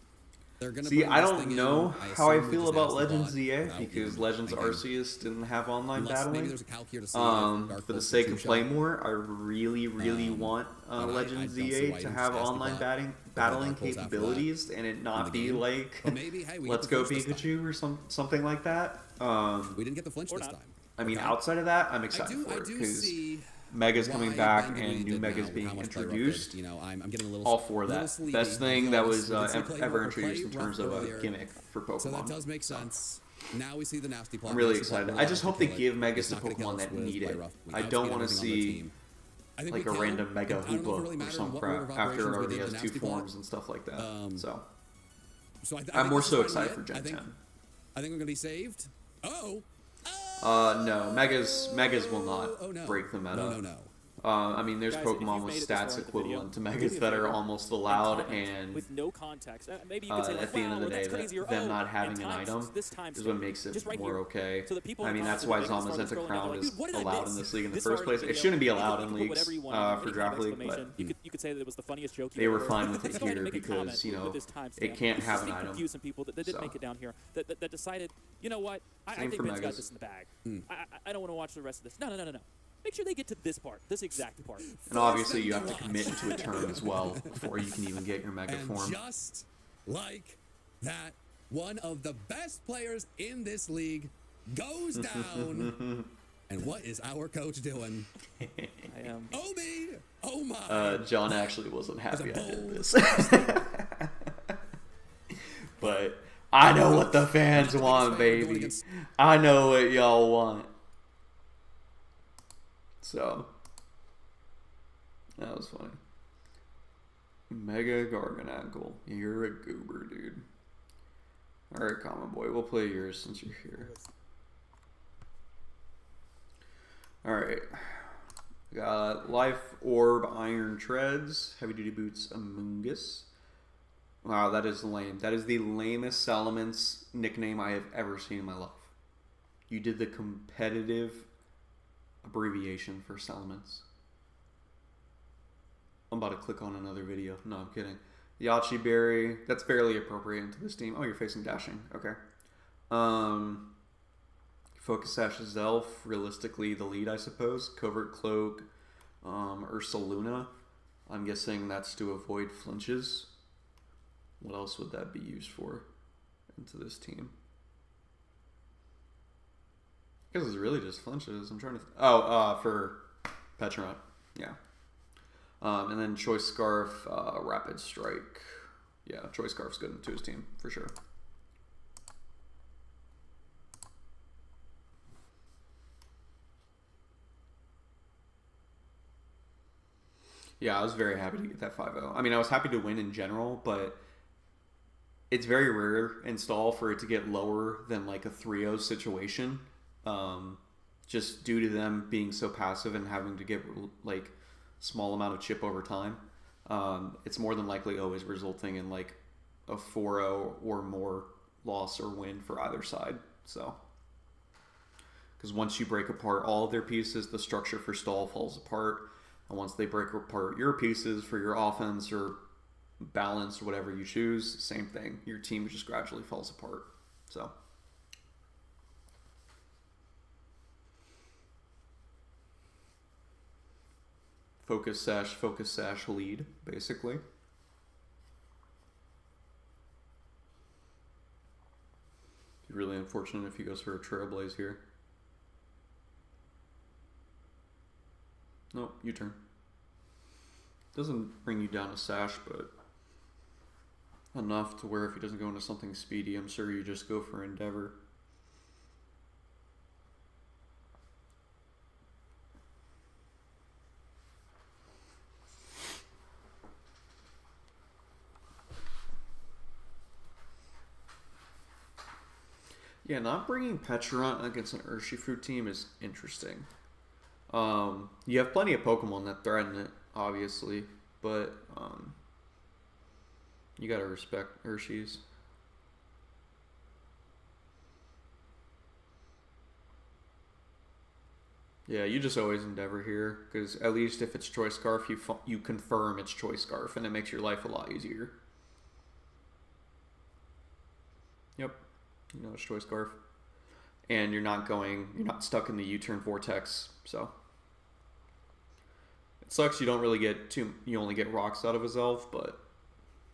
they're going to See, I don't know how I feel about Legends ZA without because even Legends thinking. Arceus didn't have online Unless maybe battling. there's a calc here to see if Dark For the Pulse sake can of two-shot. Playmore, I really want but I Legends don't see ZA why to you have just ask online about battling Dark Pulse after that capabilities and it not in the be game. like But maybe, hey, we Let's get the Go flinch this Pikachu or something like that. We didn't get the flinch Or this not. time. I mean, Okay? outside of that, I'm I excited do, for I it do because see Mega's coming why back Ben and did new now, Mega's how being much play rough introduced. did. You know, I'm getting a little All for little that. sleepy Best thing that because was we did see play ever rough introduced in play terms rough of a earlier. gimmick for Pokemon. So that does make sense. Now we see the nasty plot. I'm really Nasty plot excited. will I just allow hope us they kill it. give Megas It's to not gonna kill Pokemon us that with need play it. rough. We I don't outspeed want to everything on the see team. I think like we a can. random Mega I don't know if it Hoopa really or matters some what order crap of after it operations we already did has the 2 nasty plot. forms and stuff like that. So I I'm think more this so is finally excited for it. Gen I think 10. we're gonna be saved. Oh. No, Megas will not Oh, no. break the meta. No. I mean, there's Guys, if Pokemon you've with made it this far stats in the video, equivalent to do me Megas a that are favor almost allowed, comment and with no context. Maybe you could say like, at the end wow, of the day, that's crazy, or them oh, not having and an times item this time is stamp, what makes it just right more here. okay. So that people I in mean, the that's comments why are gonna start Zamazenta scrolling down, Crown like, is dude, what did I allowed miss? in this league in the This first far place. the It video, shouldn't be you could allowed put in whatever leagues you want, for any draft kind of league, but exclamation. You could say that it was the funniest joke they you were ever fine heard. with it Let's go ahead and here make a comment because, you know, with this timestamp. it can't have Just an to item. confuse some people that didn't So. make it down here, that decided, you know what, I Same think for Ben's got Megas. this in the bag. I don't want to watch the rest of this. No. Make sure they get to this part, this exact part. And obviously, them you to have to watch. commit to a turn as well before you can even get your Mega And form. just like that, one of the best players in this league goes down. And what is our coach doing? I am. Obi! Oh my! John actually wasn't happy I bold did this. But I know what the fans want, baby. I know what y'all want. So, that was funny. Mega Garganacl. You're a goober, dude. Alright, Common Boy. We'll play yours since you're here. Alright. Got Life Orb Iron Treads. Heavy Duty Boots Amoongus. Wow, that is lame. That is the lamest Salamence nickname I have ever seen in my life. You did the competitive abbreviation for Salamence. I'm about to click on another video. No, I'm kidding. Yachi Berry. That's fairly appropriate into this team. Oh, you're facing Dashing. Okay. Focus Sash Zelf. Realistically, the lead, I suppose. Covert Cloak. Ursaluna. I'm guessing that's to avoid flinches. What else would that be used for into this team? I guess it's really just flinches. I'm trying to... for Petronaut. Yeah. And then Choice Scarf, Rapid Strike. Yeah, Choice Scarf's good into his team, for sure. Yeah, I was very happy to get that 5-0. I mean, I was happy to win in general, but it's very rare in stall for it to get lower than like a 3-0 situation. Just due to them being so passive and having to get like small amount of chip over time. It's more than likely always resulting in like a 4-0 or more loss or win for either side. So, because once you break apart all of their pieces, the structure for stall falls apart. And once they break apart your pieces for your offense or balance or whatever you choose, same thing. Your team just gradually falls apart. So. Focus sash lead, basically. really unfortunate if he goes for a Trailblaze here. Nope, U-turn. Doesn't bring you down a Sash, but enough to where if he doesn't go into something speedy, I'm sure you just go for Endeavor. Yeah, not bringing Pecharunt against an Urshifu team is interesting. You have plenty of Pokemon that threaten it, obviously, but you gotta respect Urshis. Yeah, you just always Endeavor here, because at least if it's Choice Scarf, you confirm it's Choice Scarf, and it makes your life a lot easier. Yep, you know it's Choice Scarf. And you're not stuck in the U-turn vortex, so. It sucks you don't really get you only get rocks out of a Zelf, but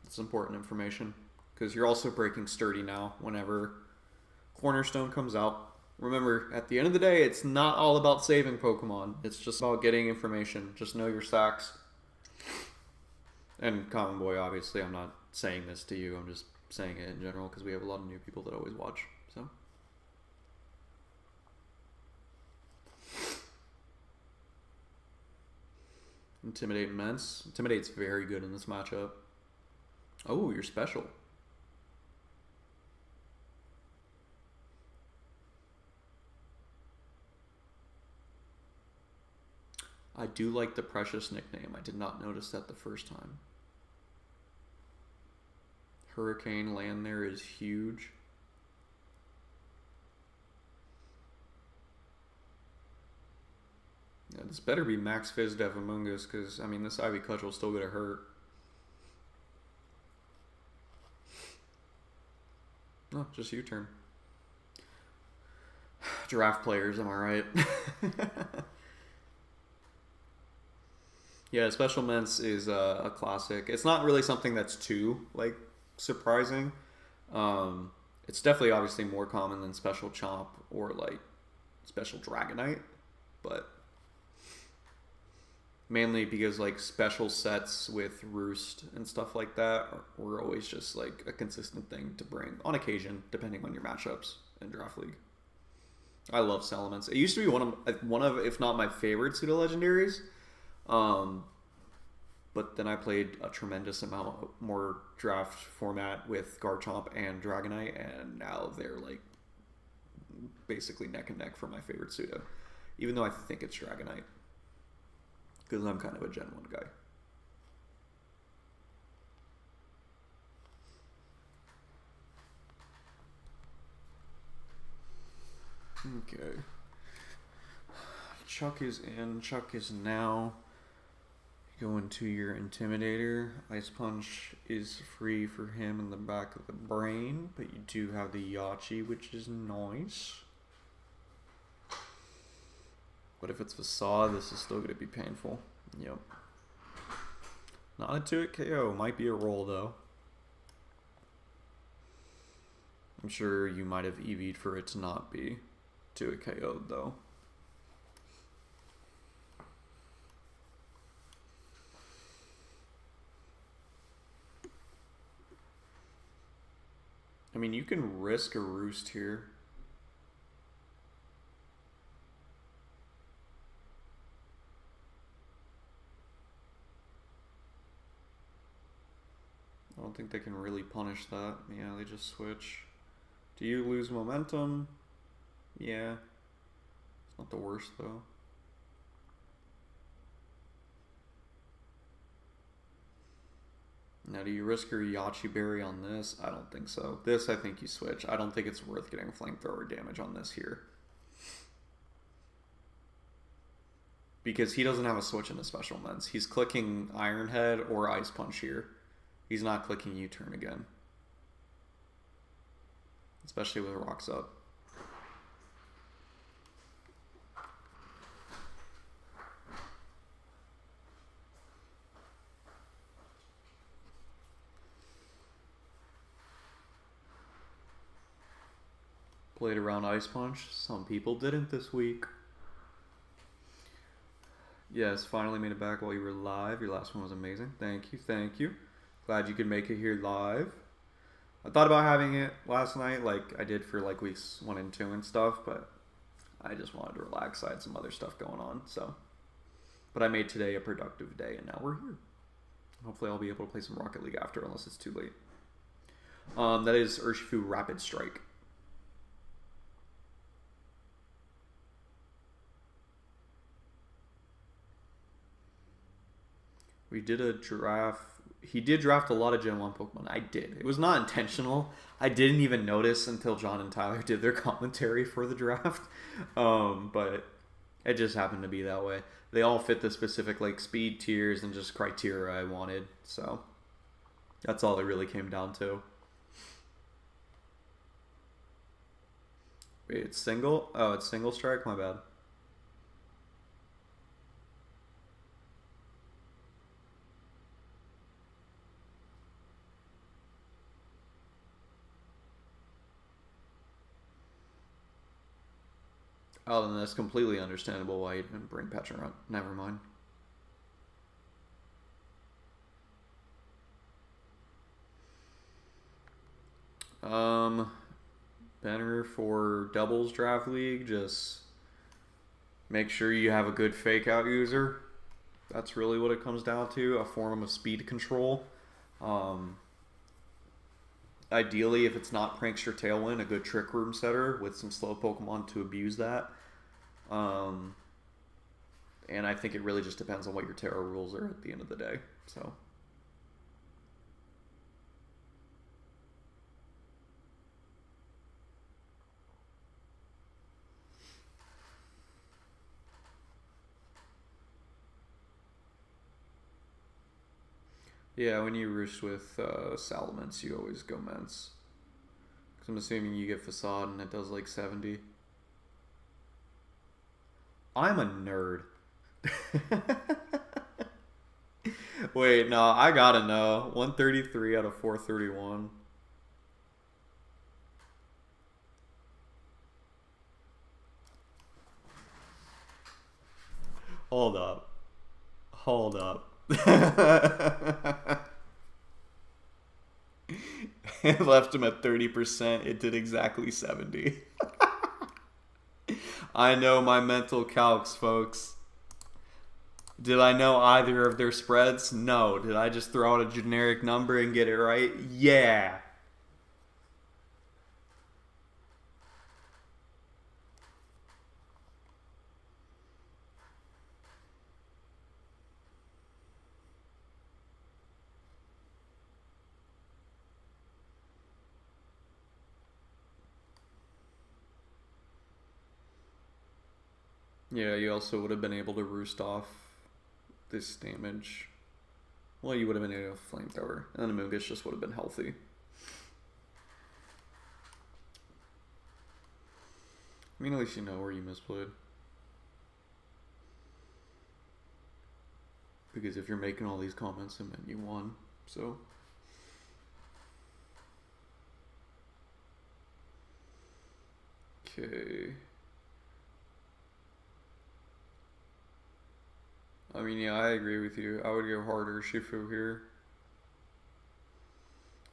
it's important information. Because you're also breaking Sturdy now whenever Cornerstone comes out. Remember, at the end of the day, it's not all about saving Pokemon. It's just about getting information. Just know your stacks. And Common Boy, obviously, I'm not saying this to you. I'm just saying it in general because we have a lot of new people that always watch. So. Intimidate immense. Intimidate's very good in this matchup. Oh, you're special. I do like the Precious nickname. I did not notice that the first time. Hurricane land there is huge. Yeah, this better be Max Fizz Dev Amoongus, because, I mean, this Ivy Cudgel's still going to hurt. Oh, just U-turn. Draft players, am I right? Yeah, Special Mints is a classic. It's not really something that's too, like, surprising. It's definitely obviously more common than Special Chomp or, like, Special Dragonite. But mainly because, like, special sets with Roost and stuff like that were always just, like, a consistent thing to bring on occasion, depending on your matchups in Draft League. I love Salamence. It used to be one of if not my favorite pseudo-legendaries. But then I played a tremendous amount more draft format with Garchomp and Dragonite, and now they're like basically neck and neck for my favorite pseudo. Even though I think it's Dragonite. Because I'm kind of a Gen 1 guy. Okay. Chuck is in. Chuck is now. Go into your Intimidator. Ice Punch is free for him in the back of the brain, but you do have the Yachi, which is nice. But if it's Facade, this is still going to be painful. Yep. Not a 2-hit KO. Might be a roll, though. I'm sure you might have EV'd for it to not be 2-hit KO'd, though. I mean, you can risk a Roost here. I don't think they can really punish that. Yeah, they just switch. Do you lose momentum? Yeah. It's not the worst, though. Now, do you risk your Yachi Berry on this? I don't think so. This, I think you switch. I don't think it's worth getting flamethrower damage on this here. Because he doesn't have a switch in the Special Ments. He's clicking Iron Head or Ice Punch here. He's not clicking U-turn again. Especially with Rocks up. Played around Ice Punch. Some people didn't this week. Yes, finally made it back while you were live. Your last one was amazing. Thank you, thank you. Glad you could make it here live. I thought about having it last night like I did for like weeks 1 and 2 and stuff, but I just wanted to relax. I had some other stuff going on, so. But I made today a productive day, and now we're here. Hopefully I'll be able to play some Rocket League after, unless it's too late. That is Urshifu Rapid Strike. We did a draft. He did draft a lot of Gen 1 Pokemon. I did. It was not intentional. I didn't even notice until John and Tyler did their commentary for the draft. But it just happened to be that way. They all fit the specific like speed tiers and just criteria I wanted. So that's all it really came down to. Wait, it's single? Oh, it's single strike? My bad. Oh, then that's completely understandable why you didn't bring Petra. Never mind. Banner for doubles draft league, just make sure you have a good fake out user. That's really what it comes down to, a form of speed control. Ideally, if it's not Prankster Tailwind, a good Trick Room setter with some slow Pokemon to abuse that. And I think it really just depends on what your Terra rules are at the end of the day. So. Yeah, when you roost with Salamence, you always go Mence. Because I'm assuming you get Facade and it does like 70. I'm a nerd. Wait, no, I gotta know. 133 out of 431. Hold up. Hold up. It left him at 30%. It did exactly 70. I know my mental calcs, folks. Did I know either of their spreads? No. Did I just throw out a generic number and get it right? Yeah. Yeah, you also would have been able to roost off this damage. Well, you would have been able to flamethrower, and the Amoonguss just would have been healthy. I mean, at least you know where you misplayed. Because if you're making all these comments, it meant you won, so... Okay... I mean, yeah, I agree with you. I would go harder Shifu here.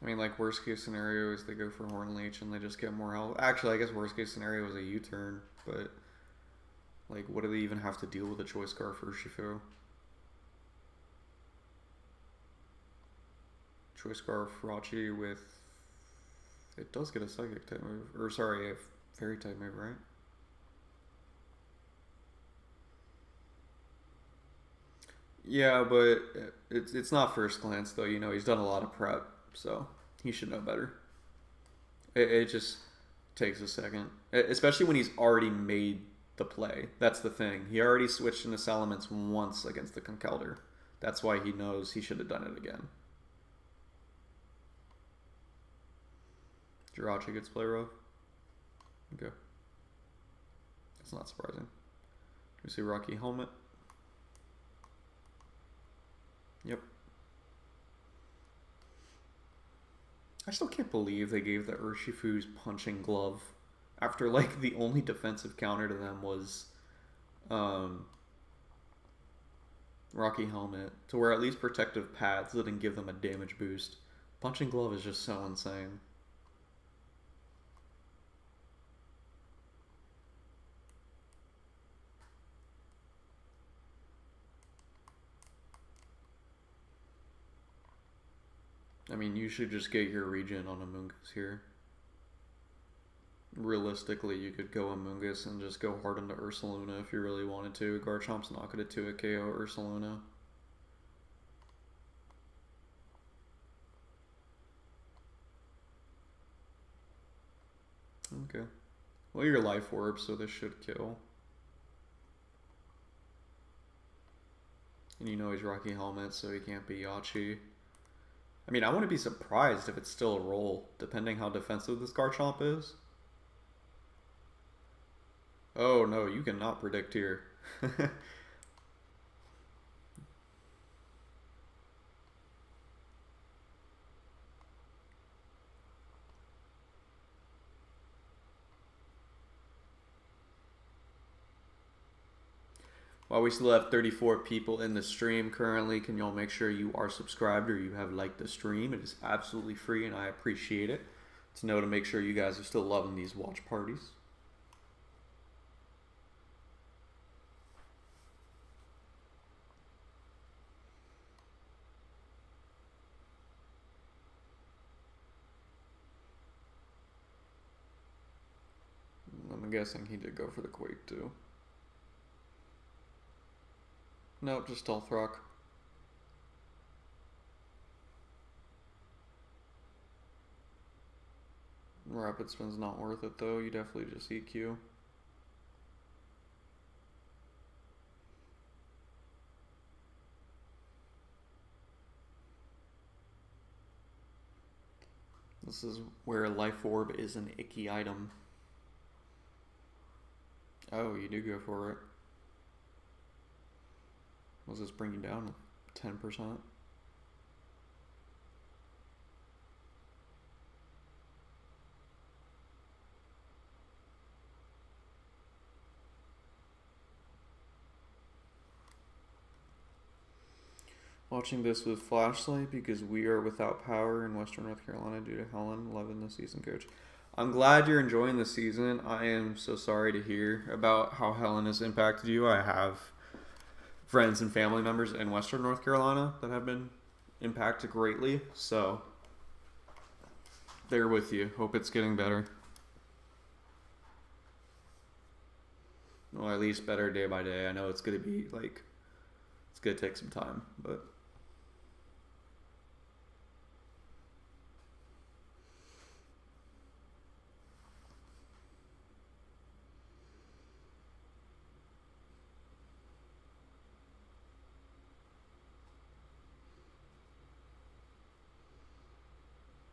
I mean, like, worst case scenario is they go for Horn Leech and they just get more health. Actually, I guess worst case scenario is a U-turn, but, like, what do they even have to deal with a Choice Scarf for Shifu? Choice Scarf Rachi with... It does get a Psychic type move. Or, sorry, a Fairy type move, right? Yeah, but it's not first glance, though. You know, he's done a lot of prep, so he should know better. It just takes a second. Especially when he's already made the play. That's the thing. He already switched into Salamence once against the Conkeldurr. That's why he knows he should have done it again. Jirachi gets play rough. Okay. That's not surprising. We see Rocky Helmet. Yep. I still can't believe they gave the Urshifu's punching glove After, like, the only defensive counter to them was Rocky Helmet, to where at least protective pads didn't give them a damage boost. Punching Glove is just so insane. I mean, you should just get your regen on Amoonguss here. Realistically, you could go Amoonguss and just go hard into Ursaluna if you really wanted to. Garchomp's not going to 2-hit KO Ursaluna. Okay. Well, you're Life Orb, so this should kill. And you know he's Rocky Helmet, so he can't be Yachi. I mean, I wouldn't be surprised if it's still a roll, depending how defensive this Garchomp is. Oh no, you cannot predict here. While we still have 34 people in the stream currently, can y'all make sure you are subscribed or you have liked the stream? It is absolutely free and I appreciate it to know to make sure you guys are still loving these watch parties. I'm guessing he did go for the Quake too. Nope, just Stealth Rock. Rapid Spin's not worth it though, you definitely just EQ. This is where Life Orb is an icky item. Oh, you do go for it. Was this bringing down 10%? Watching this with flashlight because we are without power in Western North Carolina due to Helen, loving the season, coach. I'm glad you're enjoying the season. I am so sorry to hear about how Helen has impacted you. I have friends and family members in Western North Carolina that have been impacted greatly. So, they're with you. Hope it's getting better. Well, at least better day by day. I know it's going to be, like, it's going to take some time, but...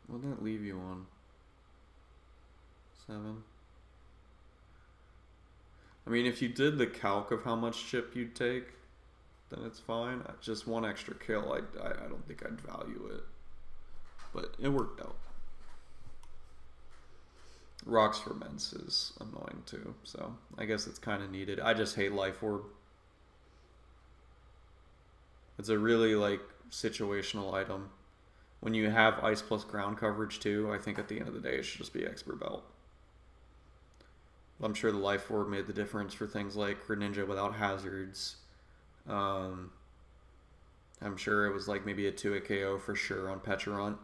What did that leave you on? 7? I mean, if you did the calc of how much chip you'd take, then it's fine. Just one extra kill, I don't think I'd value it. But it worked out. Rocks for Mence is annoying too, so I guess it's kind of needed. I just hate Life Orb. It's a really, like, situational item. When you have ice plus ground coverage too, I think at the end of the day it should just be Expert Belt. I'm sure the Life Orb made the difference for things like Greninja without hazards. I'm sure it was like maybe a 2-hit KO for sure on Pecharunt.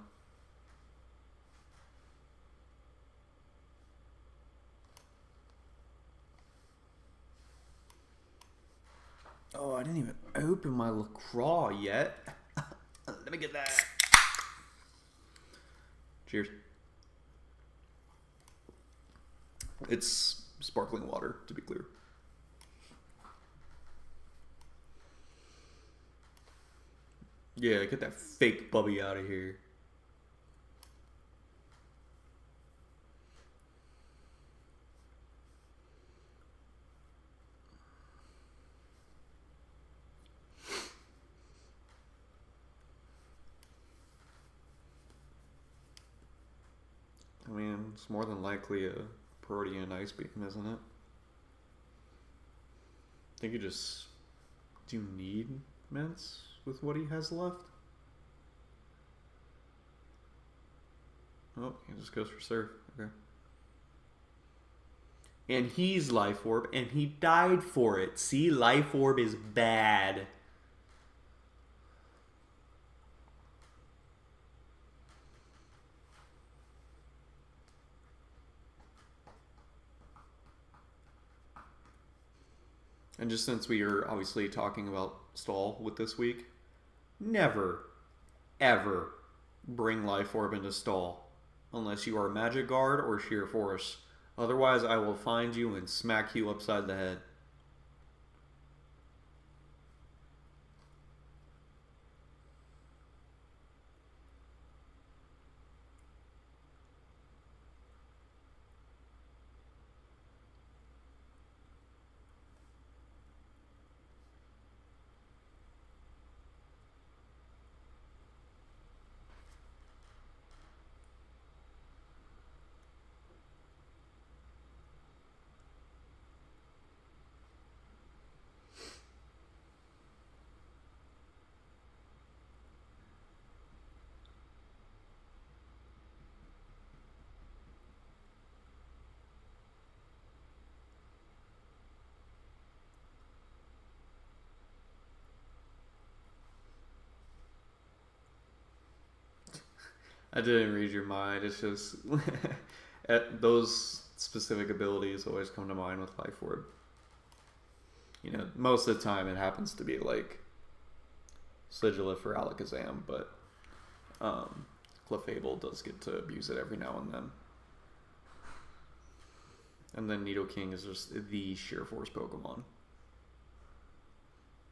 Oh, I didn't even open my LaCroix yet. Let me get that. Cheers. It's sparkling water, to be clear. Yeah, get that fake Bubby out of here. I mean, it's more than likely a Protean Ice Beam, isn't it? I think you just... Do you need mints with what he has left? Oh, he just goes for Surf. Okay. And he's Life Orb, and he died for it. See, Life Orb is bad. And just since we are obviously talking about stall with this week, never, ever bring Life Orb into stall unless you are Magic Guard or Sheer Force. Otherwise, I will find you and smack you upside the head. I didn't read your mind. It's just those specific abilities always come to mind with Life Orb. You know, most of the time it happens to be like Sigilif for Alakazam, but Clefable does get to abuse it every now and then. And then Nidoking is just the Sheer Force Pokemon.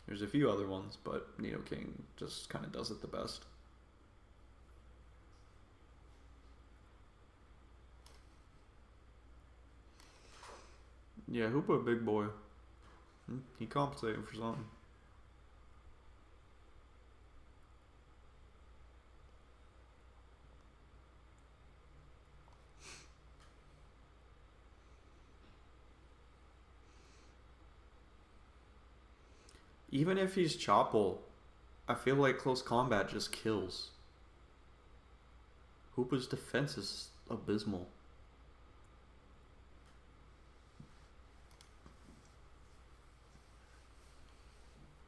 There's a few other ones, but Nidoking just kind of does it the best. Yeah, who put Big Boy? He compensated for something. Even if he's Chople, I feel like close combat just kills. Hoopa's defense is abysmal.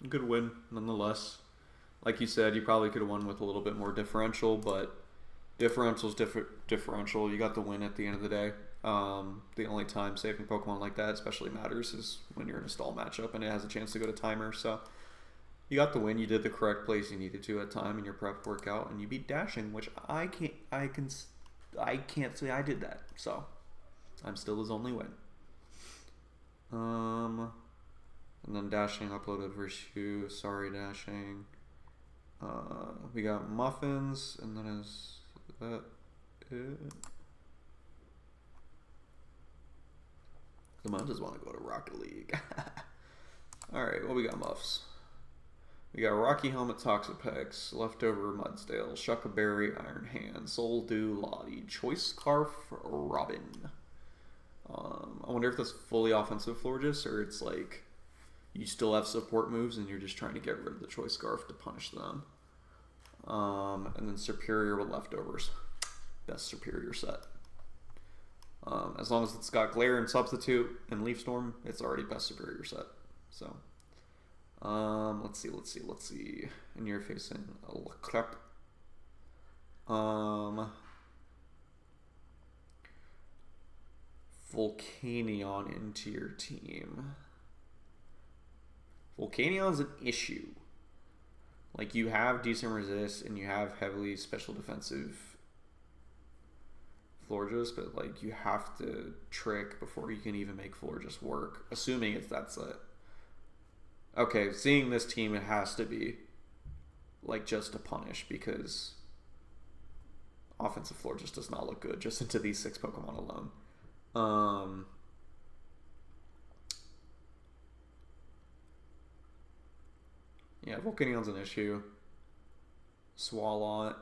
Good win, nonetheless. Like you said, you probably could have won with a little bit more differential, but differential's differential. You got the win at the end of the day. The only time saving Pokemon like that especially matters is when you're in a stall matchup and it has a chance to go to timer. So you got the win. You did the correct plays you needed to at time in your prep workout, and you beat Dashing, which I can't say I did that. So I'm still his only win. And then Dashing uploaded versus you. Sorry, Dashing. We got Muffins, and then is that it? The Muffins want to go to Rocket League. Alright, what we got, Muffs? We got Rocky Helmet, Toxapex, Leftover Mudsdale, Shuckaberry, Iron Hand, Soul Dew, Lottie, Choice Scarf, Robin. I wonder if that's fully offensive Florges, or it's like you still have support moves and you're just trying to get rid of the Choice Scarf to punish them. And then Superior with Leftovers. Best Superior set. As long as it's got Glare and Substitute and Leaf Storm, it's already best Superior set. So, let's see. And you're facing a Lecrep. Volcanion into your team. Volcanion's an issue. Like, you have decent resist and you have heavily special defensive Florges, but like you have to trick before you can even make Florges work, assuming it's that set. Okay, seeing this team, it has to be like just a punish, because offensive Florges does not look good just into these 6 Pokemon alone. Yeah, Volcanion's an issue. Swalot.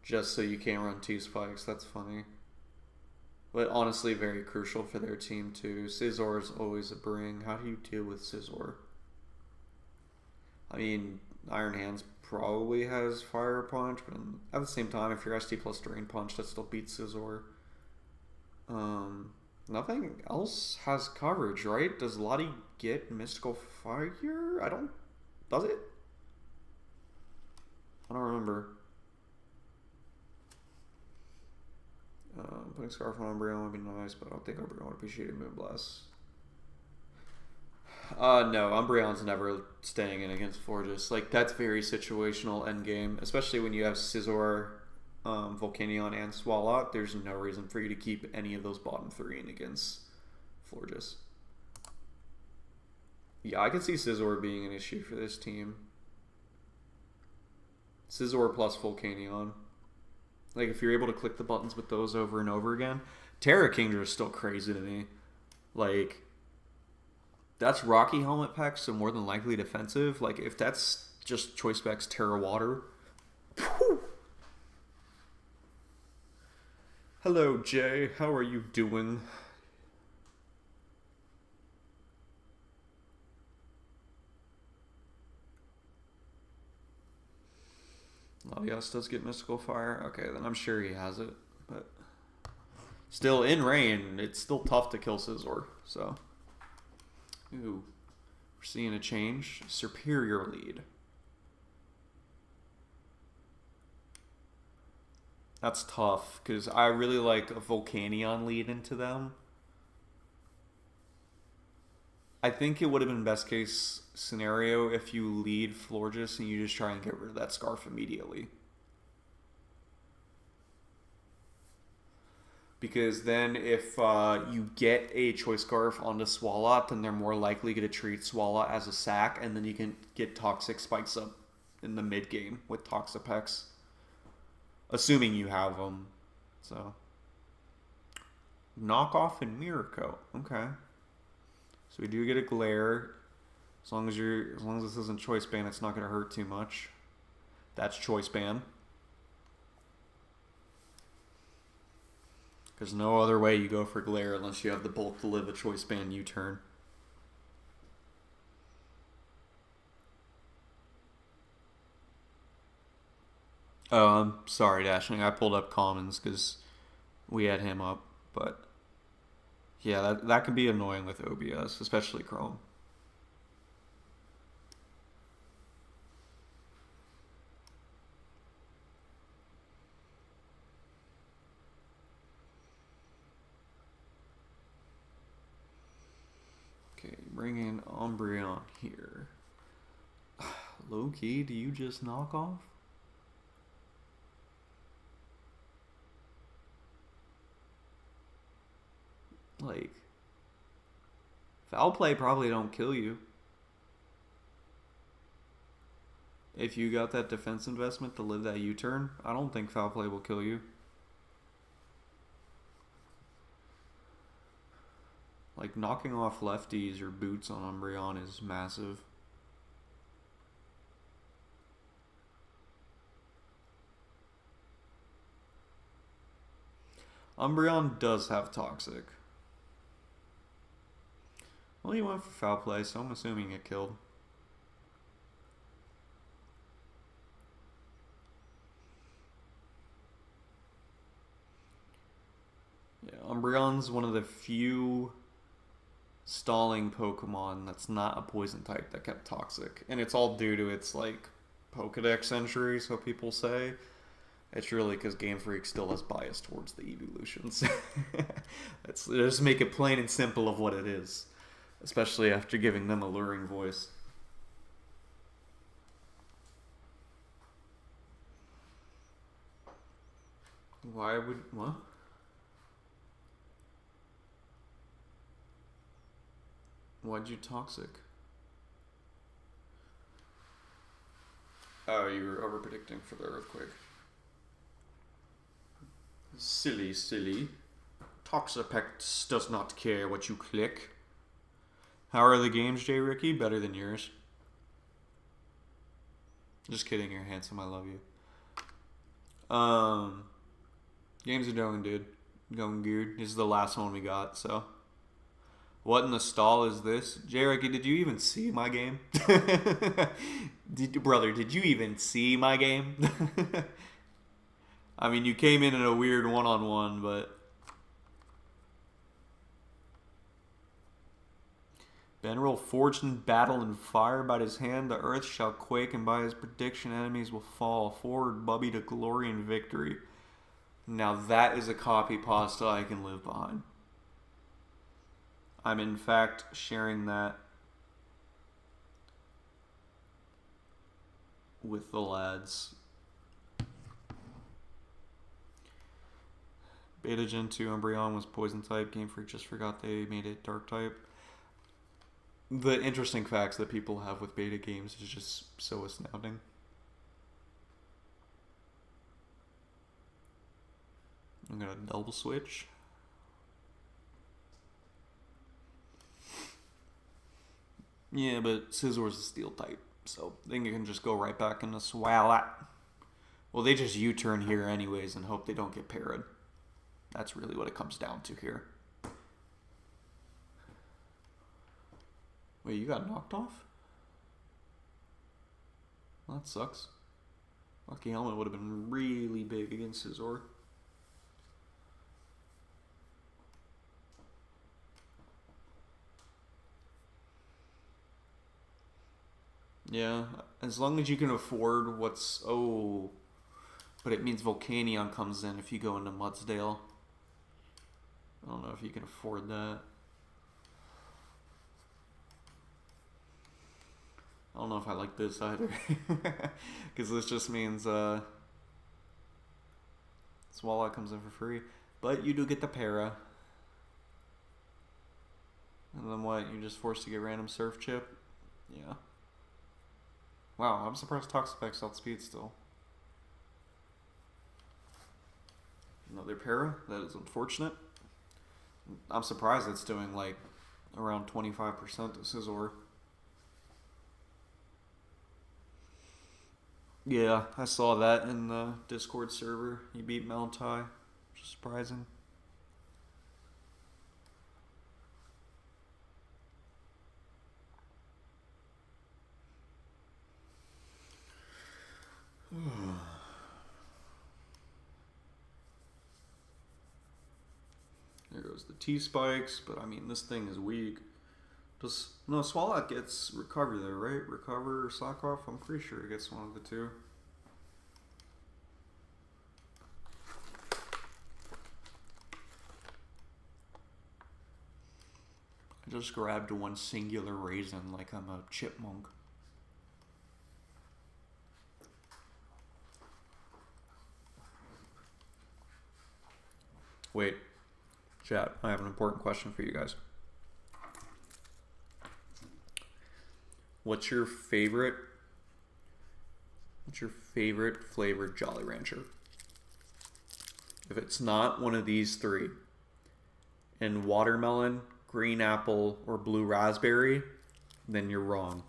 Just so you can't run 2 spikes, that's funny. But honestly, very crucial for their team too. Scizor is always a bring. How do you deal with Scizor? I mean, Iron Hands probably has Fire Punch, but at the same time, if you're ST plus Drain Punch, that still beats Scizor. Nothing else has coverage, right? Does Lottie get Mystical Fire? I don't... Does it? I don't remember. Putting Scarf on Umbreon would be nice, but I don't think Umbreon would appreciate Moonblast. No, Umbreon's never staying in against Florges. Like, that's very situational endgame, especially when you have Scizor, Volcanion, and Swalot. There's no reason for you to keep any of those bottom three in against Florges. Yeah, I can see Scizor being an issue for this team. Scizor plus Volcanion. Like, if you're able to click the buttons with those over and over again. Terra Kingdra is still crazy to me. Like, that's Rocky Helmet Pack, so more than likely defensive. Like, if that's just Choice Specs Terra Water. Whew. Hello, Jay. How are you doing? Latias does get Mystical Fire. Okay, then I'm sure he has it. But still, in rain, it's still tough to kill Scizor. So, ooh, we're seeing a change. Superior lead. That's tough, because I really like a Volcanion lead into them. I think it would have been best case scenario if you lead Florges and you just try and get rid of that Scarf immediately. Because then if you get a Choice Scarf onto Swalot, then they're more likely going to treat Swalot as a sack, and then you can get Toxic Spikes up in the mid game with Toxapex. Assuming you have them. So, Knockoff and Mirror Coat. Okay. So we do get a Glare. As long as this isn't Choice Band, it's not going to hurt too much. That's Choice Band. There's no other way you go for Glare unless you have the bulk to live a Choice Band U-turn. I'm sorry, Dashing. I pulled up Commons because we had him up, but yeah, that can be annoying with OBS, especially Chrome. Okay, bring in Umbreon here. Low-key, do you just knock off? Like, Foul Play probably don't kill you. If you got that defense investment to live that U-turn, I don't think Foul Play will kill you. Like, knocking off lefties or boots on Umbreon is massive. Umbreon does have Toxic. Well, he went for Foul Play, so I'm assuming it killed. Yeah, Umbreon's one of the few stalling Pokemon that's not a poison type that kept Toxic. And it's all due to its, like, Pokedex entry, so people say. It's really because Game Freak still has bias towards the evolutions. Let's just make it plain and simple of what it is. Especially after giving them a luring voice. Why would... What? Why'd you Toxic? Oh, you were over-predicting for the Earthquake. Silly, silly. Toxapex does not care what you click. How are the games, J. Ricky? Better than yours. Just kidding, you're handsome, I love you. Games are going, dude. Going good. This is the last one we got, so. What in the stall is this? Jericky, did you even see my game? Brother, did you even see my game? I mean, you came in a weird one-on-one, but... Beneral forged in battle and fire. By his hand the earth shall quake, and by his prediction enemies will fall. Forward, Bubby, to glory and victory. Now that is a copy pasta I can live behind. I'm in fact sharing that with the lads. Beta Gen 2 Umbreon was poison type. Game Freak just forgot they made it dark type. The interesting facts that people have with beta games is just so astounding. I'm gonna double switch. Yeah, but Scissor's a steel type, so then you can just go right back into Swalot. Well, they just U-turn here anyways and hope they don't get parried. That's really what it comes down to here. Wait, you got knocked off? Well, that sucks. Lucky Helmet would have been really big against Scizor. Yeah, as long as you can afford what's... Oh, but it means Volcanion comes in if you go into Mudsdale. I don't know if you can afford that. I don't know if I like this either. Because this just means Swallow comes in for free. But you do get the para. And then what? You're just forced to get random Surf Chip? Yeah. Wow, I'm surprised Toxapex outspeed still. Another para? That is unfortunate. I'm surprised it's doing like around 25% to Scizor. Yeah, I saw that in the Discord server. He beat Meltai, which is surprising. There goes the T-Spikes, but I mean, this thing is weak. No, Swallow gets Recover there, right? Recover or Slack Off? I'm pretty sure it gets one of the two. I just grabbed one singular raisin like I'm a chipmunk. Wait, chat, I have an important question for you guys. What's your favorite flavored Jolly Rancher? If it's not one of these three, and watermelon, green apple, or blue raspberry, then you're wrong.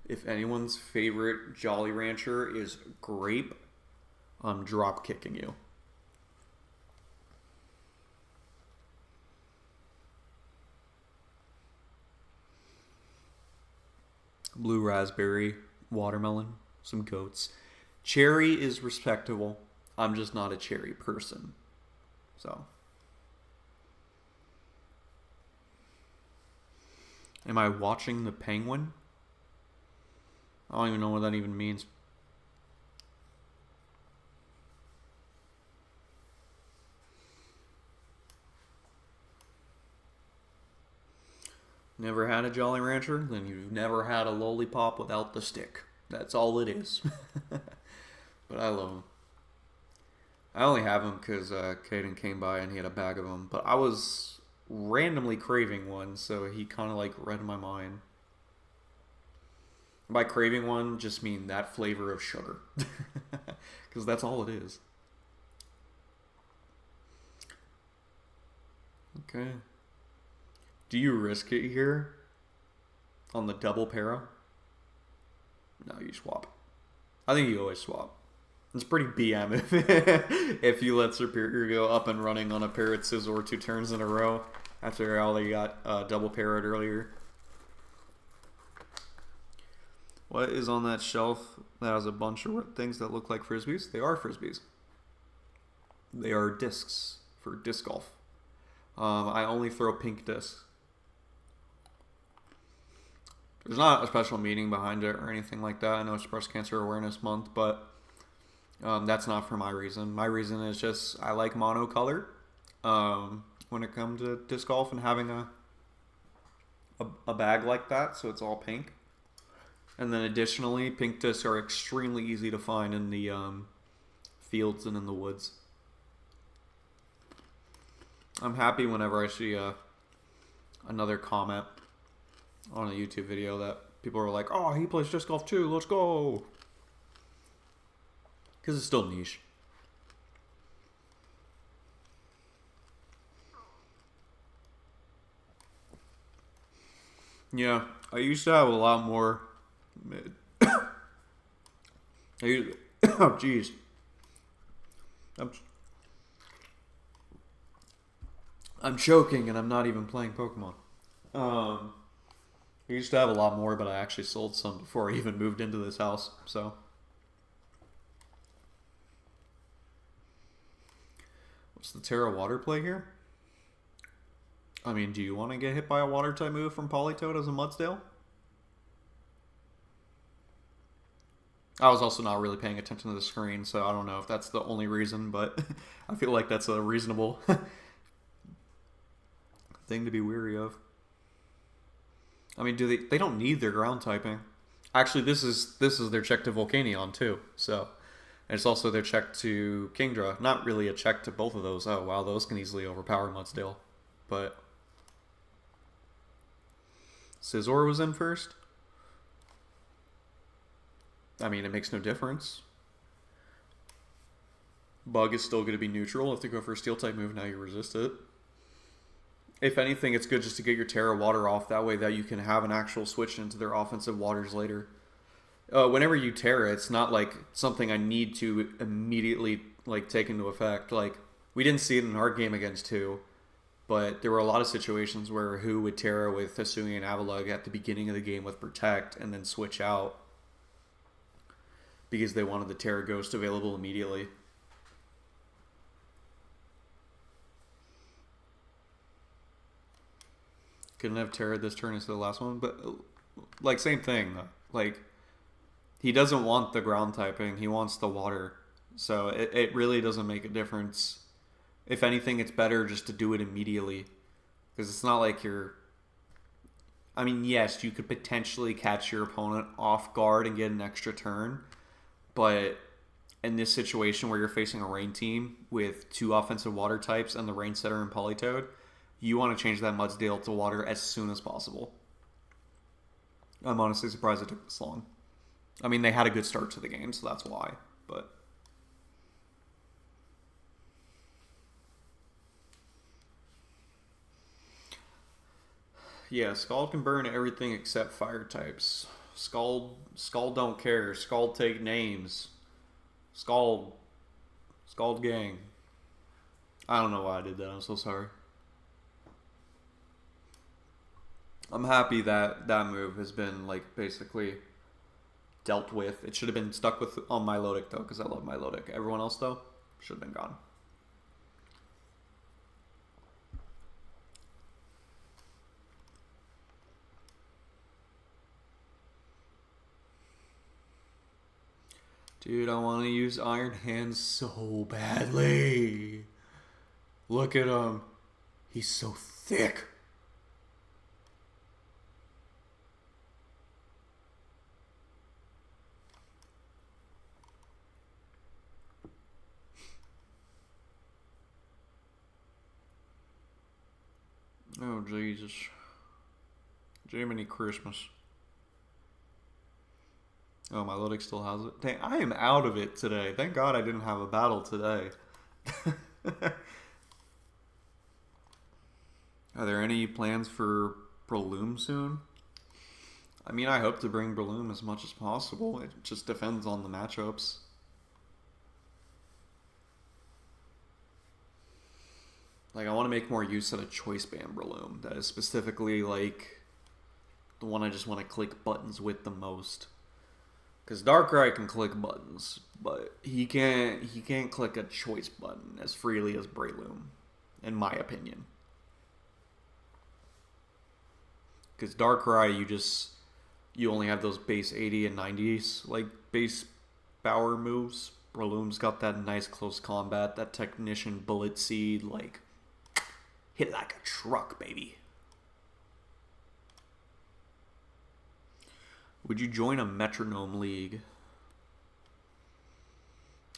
If anyone's favorite Jolly Rancher is grape, I'm drop kicking you. Blue raspberry, watermelon, some goats. Cherry is respectable. I'm just not a cherry person. So. Am I watching the penguin? I don't even know what that even means. Never had a Jolly Rancher? Then you've never had a lollipop without the stick. That's all it is. But I love them. I only have them because Caden came by and he had a bag of them. But I was randomly craving one, so he kind of like read my mind. By craving one, just mean that flavor of sugar. Because that's all it is. Okay. Do you risk it here? On the double para? No, you swap. I think you always swap. It's pretty BM if, if you let Superior go up and running on a Parrot Scizor 2 turns in a row after all they got double Parrot earlier. What is on that shelf that has a bunch of things that look like Frisbees? They are Frisbees. They are discs for disc golf. I only throw pink discs. There's not a special meaning behind it or anything like that. I know it's Breast Cancer Awareness Month, but that's not for my reason. My reason is just I like monocolor when it comes to disc golf and having a bag like that, so it's all pink. And then additionally, pink discs are extremely easy to find in the fields and in the woods. I'm happy whenever I see another comment on a YouTube video that people are like, oh, he plays disc golf too, let's go. Because it's still niche. Yeah, I used to have a lot more... oh, jeez. I'm choking and I'm not even playing Pokemon. I used to have a lot more, but I actually sold some before I even moved into this house, so... What's the Terra Water play here? I mean, do you want to get hit by a Water type move from Politoed as a Mudsdale? I was also not really paying attention to the screen, so I don't know if that's the only reason, but I feel like that's a reasonable thing to be weary of. I mean, they don't need their ground typing. Actually, this is their check to Volcanion too, so... And it's also their check to Kingdra. Not really a check to both of those. Oh, wow, those can easily overpower Mudsdale. But Scizor was in first. I mean, it makes no difference. Bug is still going to be neutral. If they go for a Steel-type move, now you resist it. If anything, it's good just to get your Terra Water off. That way that you can have an actual switch into their offensive waters later. Whenever you Terra, it's not like something I need to immediately like take into effect. Like, we didn't see it in our game against Who, but there were a lot of situations where Who would Terra with Hisui and Avalugg at the beginning of the game with Protect and then switch out because they wanted the Terra Ghost available immediately. Couldn't have Terra this turn instead of the last one, but like same thing. Like, he doesn't want the ground typing. He wants the water. So it really doesn't make a difference. If anything, it's better just to do it immediately. Because it's not like you're... I mean, yes, you could potentially catch your opponent off guard and get an extra turn. But in this situation where you're facing a rain team with 2 offensive water types and the Rain Setter and Politoed, you want to change that Mudsdale to water as soon as possible. I'm honestly surprised it took this long. I mean, they had a good start to the game, so that's why, but... Yeah, Scald can burn everything except fire types. Scald don't care. Scald take names. Scald gang. I don't know why I did that, I'm so sorry. I'm happy that that move has been, like, basically... dealt with. It should have been stuck with on Milotic though, because I love Milotic. Everyone else though should have been gone. Dude, I want to use Iron Hands so badly. Look at him. He's so thick. Oh, Jesus. Jiminy Christmas. Oh, my Ludwig still has it. Dang, I am out of it today. Thank God I didn't have a battle today. Are there any plans for Breloom soon? I mean, I hope to bring Breloom as much as possible. It just depends on the matchups. Like, I want to make more use of a choice band Breloom. That is specifically, like, the one I just want to click buttons with the most. Because Darkrai can click buttons, but he can't click a choice button as freely as Breloom, in my opinion. Because Darkrai, you only have those base 80 and 90s, like, base power moves. Breloom's got that nice close combat, that Technician Bullet Seed, like, hit like a truck, baby. Would you join a Metronome League?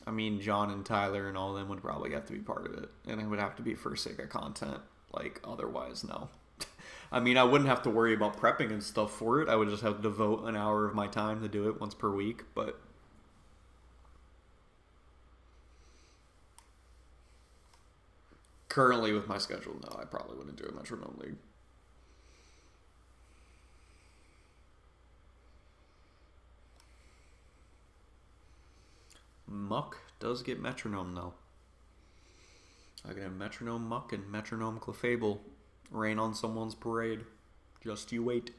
I mean, John and Tyler and all of them would probably have to be part of it. And it would have to be for sake of content. Like, otherwise, no. I mean, I wouldn't have to worry about prepping and stuff for it. I would just have to devote an hour of my time to do it once per week. But currently with my schedule, no, I probably wouldn't do a Metronome League. Muck does get Metronome, though. I can have Metronome Muck and Metronome Clefable rain on someone's parade. Just you wait.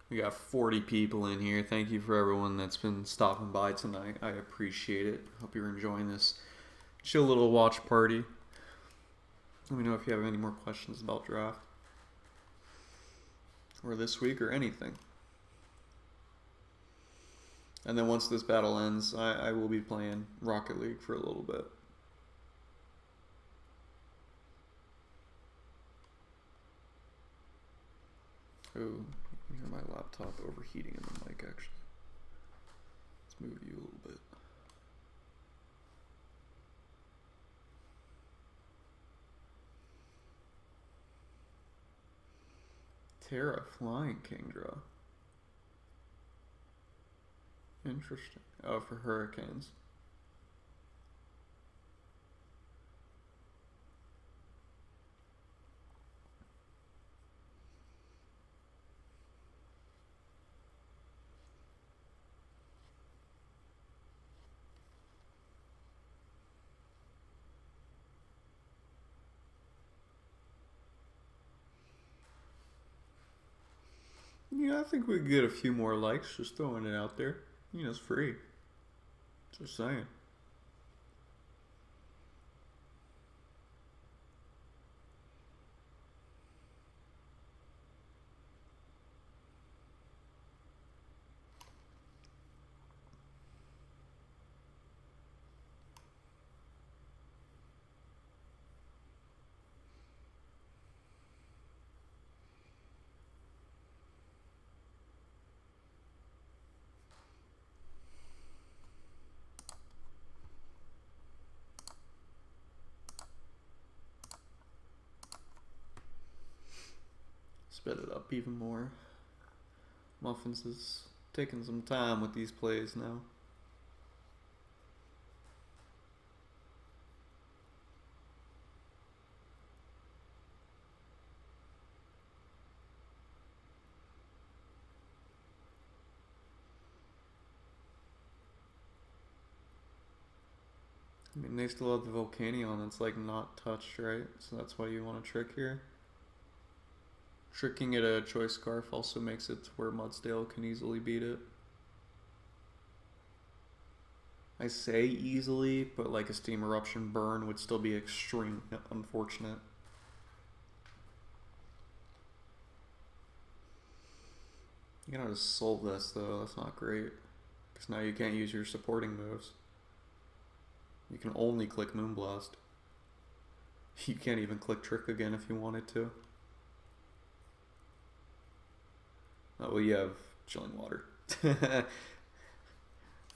We got 40 people in here. Thank you for everyone that's been stopping by tonight. I appreciate it. Hope you're enjoying this chill little watch party. Let me know if you have any more questions about draft. Or this week or anything. And then once this battle ends, I will be playing Rocket League for a little bit. Ooh. I hear my laptop overheating in the mic, actually. Let's move you a little bit. Terra Flying Kingdra. Interesting. Oh, for Hurricanes. Yeah, I think we could get a few more likes, just throwing it out there. You know, it's free. Just saying. Sped it up even more. Muffins is taking some time with these plays now. I mean, they still have the Volcanion that's like not touched, right? So that's why you want to trick here. Tricking at a Choice Scarf also makes it to where Mudsdale can easily beat it. I say easily, but like a Steam Eruption burn would still be extremely unfortunate. You gotta solve this though, that's not great. Because now you can't use your supporting moves. You can only click Moonblast. You can't even click Trick again if you wanted to. Oh, well, you have Chilling Water.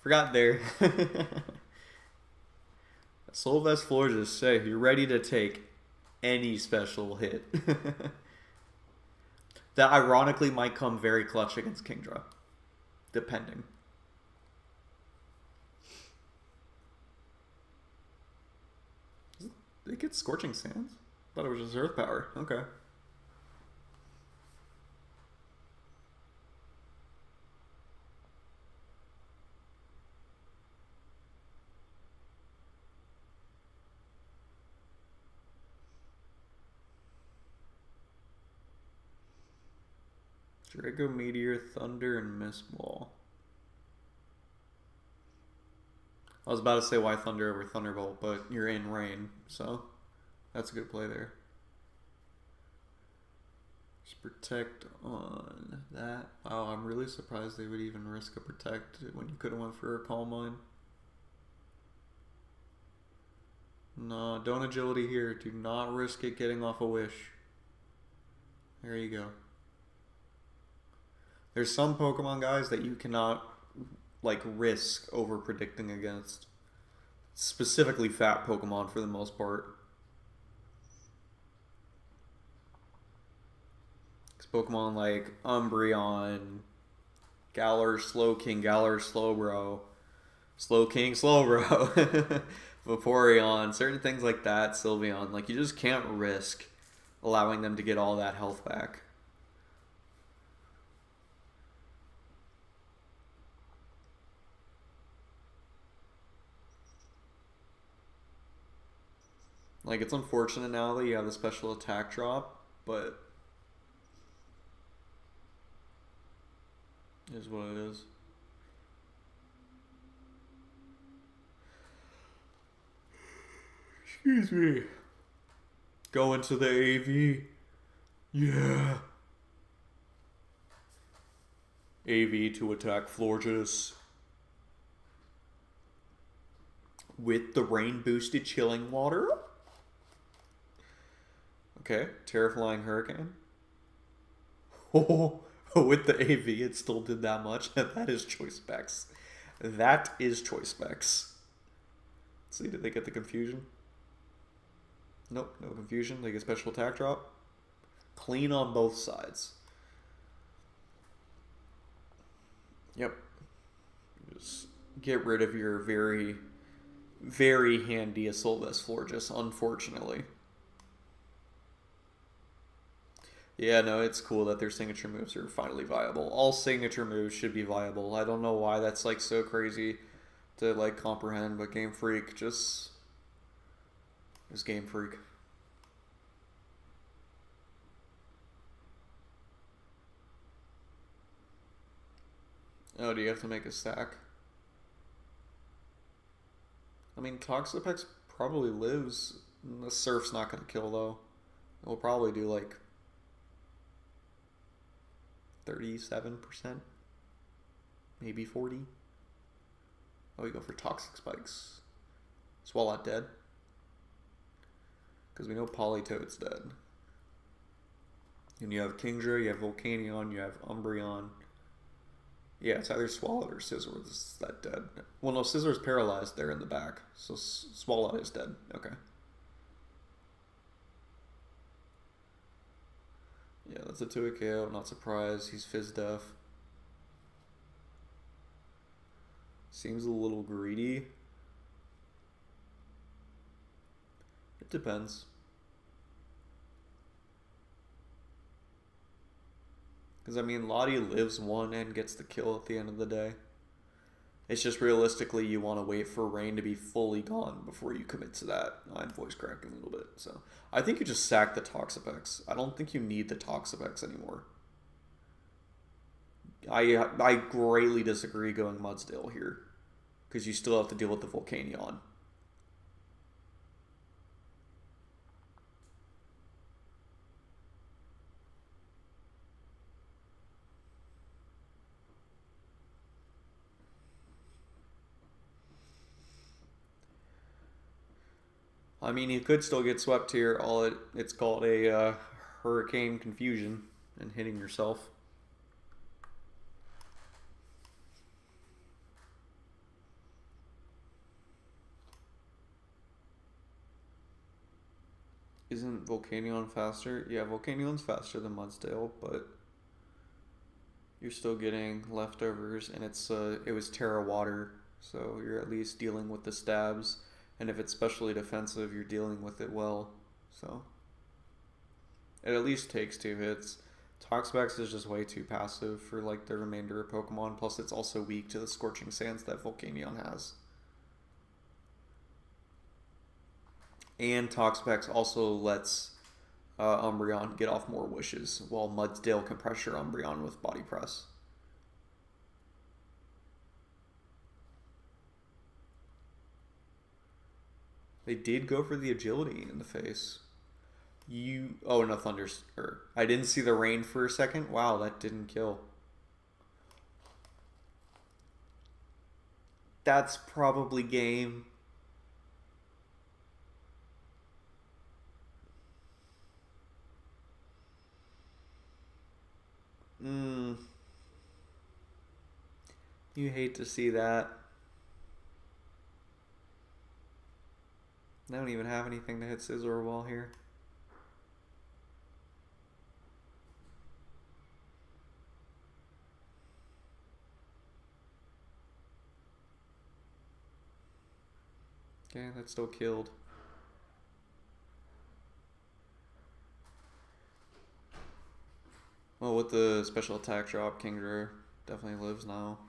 Forgot there. Solvest Floors is safe. You're ready to take any special hit. That ironically might come very clutch against Kingdra. Depending. it get Scorching Sands? Thought it was just Earth Power. Okay. Draco, Meteor, Thunder, and Mist Ball. I was about to say why Thunder over Thunderbolt, but you're in Rain, so that's a good play there. Just Protect on that. Wow, I'm really surprised they would even risk a Protect when you could have went for a Calm Mind. No, don't Agility here. Do not risk it getting off a Wish. There you go. There's some Pokemon, guys, that you cannot, like, risk over predicting against. Specifically fat Pokemon for the most part. Because Pokemon like Umbreon, Galar, Slowking, Galar, Slowbro, Slowking, Slowbro, Vaporeon, certain things like that, Sylveon. Like, you just can't risk allowing them to get all that health back. Like, it's unfortunate now that you have the special attack drop, but it is what it is. Excuse me. Go into the AV. Yeah. AV to attack Florges. With the rain boosted chilling water. Okay, Terrifying Hurricane. Oh, with the AV, it still did that much. That is choice specs. That is choice specs. Let's see, did they get the confusion? Nope, no confusion. They get special attack drop. Clean on both sides. Yep. Just get rid of your very, very handy Assault Florges, unfortunately. Yeah, no, it's cool that their signature moves are finally viable. All signature moves should be viable. I don't know why that's like so crazy to like comprehend, but Game Freak just is Game Freak. Oh, do you have to make a stack? I mean, Toxapex probably lives. The Surf's not going to kill, though. It'll probably do like 37%, maybe 40. Oh, we go for Toxic Spikes. Swalot dead. Because we know Politoed's dead. And you have Kingdra, you have Volcanion, you have Umbreon. Yeah, it's either Swalot or Scizor that's that dead. Well, no, Scissor's paralyzed there in the back. So Swalot is dead. Okay. Yeah, that's a 2-hit KO. Not surprised. He's Fizz Def. Seems a little greedy. It depends. Because, I mean, Lottie lives one and gets the kill at the end of the day. It's just realistically you want to wait for Rain to be fully gone before you commit to that. I'm voice cracking a little bit. So I think you just sack the Toxapex. I don't think you need the Toxapex anymore. I greatly disagree going Mudsdale here. Because you still have to deal with the Volcanion. I mean, you could still get swept here. It's called a Hurricane Confusion and hitting yourself. Isn't Volcanion faster? Yeah, Volcanion's faster than Mudsdale, but you're still getting leftovers, and it was Terra Water, so you're at least dealing with the stabs. And if it's specially defensive, you're dealing with it well. So it at least takes 2 hits. Toxapex is just way too passive for like the remainder of Pokemon. Plus, it's also weak to the Scorching Sands that Volcanion has. And Toxapex also lets Umbreon get off more wishes, while Mudsdale can pressure Umbreon with Body Press. They did go for the agility in the face. Oh, no thunder. I didn't see the rain for a second. Wow, that didn't kill. That's probably game. You hate to see that. I don't even have anything to hit Scizor Wall here. Okay, that still killed. Well, with the special attack drop, Kingdra definitely lives now.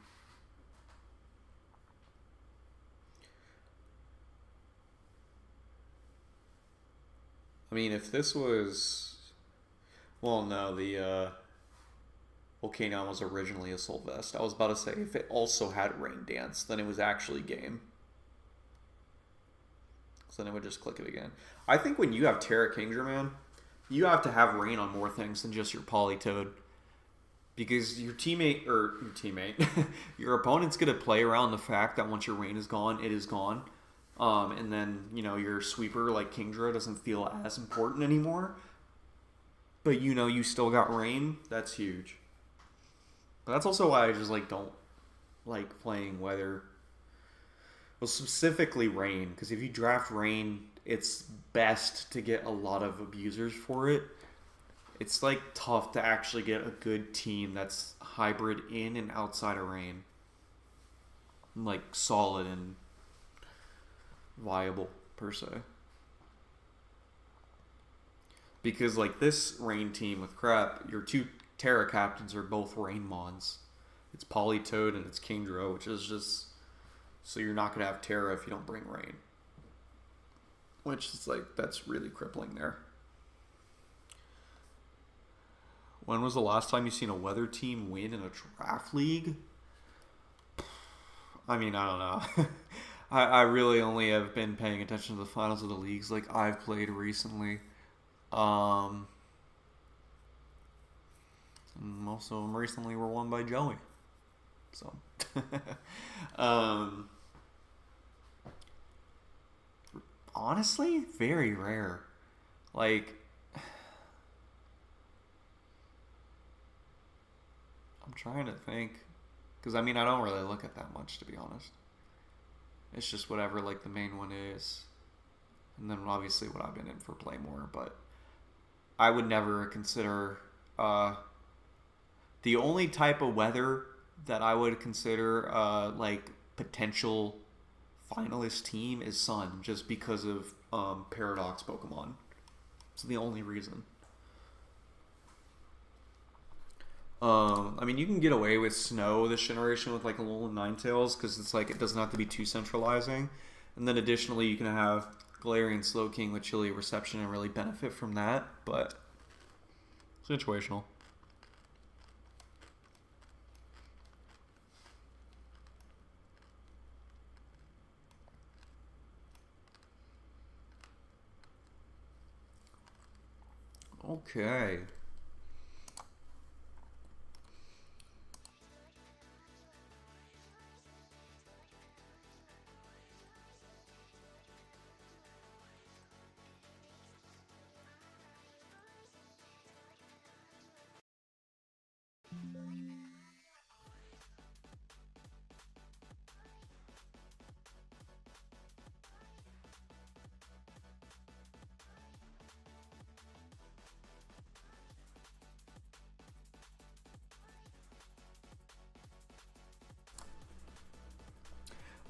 I mean, if this was... Well, no, the Volcanion was originally a Sylvest. I was about to say, if it also had Rain Dance, then it was actually game. So then it would just click it again. I think when you have Terra Kingdra, man, you have to have Rain on more things than just your Politoed. Because your your opponent's going to play around the fact that once your Rain is gone, it is gone. And then, you know, your sweeper like Kingdra doesn't feel as important anymore. But, you know, you still got Rain. That's huge. But that's also why I just, like, don't like playing Weather. Well, specifically Rain. Because if you draft Rain, it's best to get a lot of abusers for it. It's, like, tough to actually get a good team that's hybrid in and outside of Rain. Like, solid and viable, per se. Because, like, this Rain team with crap, your 2 Terra captains are both Rain Mons. It's Politoed and it's Kingdra, which is just... So you're not going to have Terra if you don't bring Rain. Which is, like, that's really crippling there. When was the last time you seen a Weather team win in a draft league? I mean, I don't know. I really only have been paying attention to the finals of the leagues like I've played recently. Most of them recently were won by Joey. So, honestly, very rare. Like, I'm trying to think. Because, I mean, I don't really look at that much, to be honest. It's just whatever, like, the main one is. And then, obviously, what I've been in for play more. But I would never consider... the only type of Weather that I would consider, like, potential finalist team is Sun. Just because of Paradox Pokemon. It's the only reason. I mean, you can get away with Snow this generation with like Alolan Ninetales because it's like it doesn't have to be too centralizing. And then additionally, you can have Galarian Slowking with Chilly Reception and really benefit from that. But situational. Okay.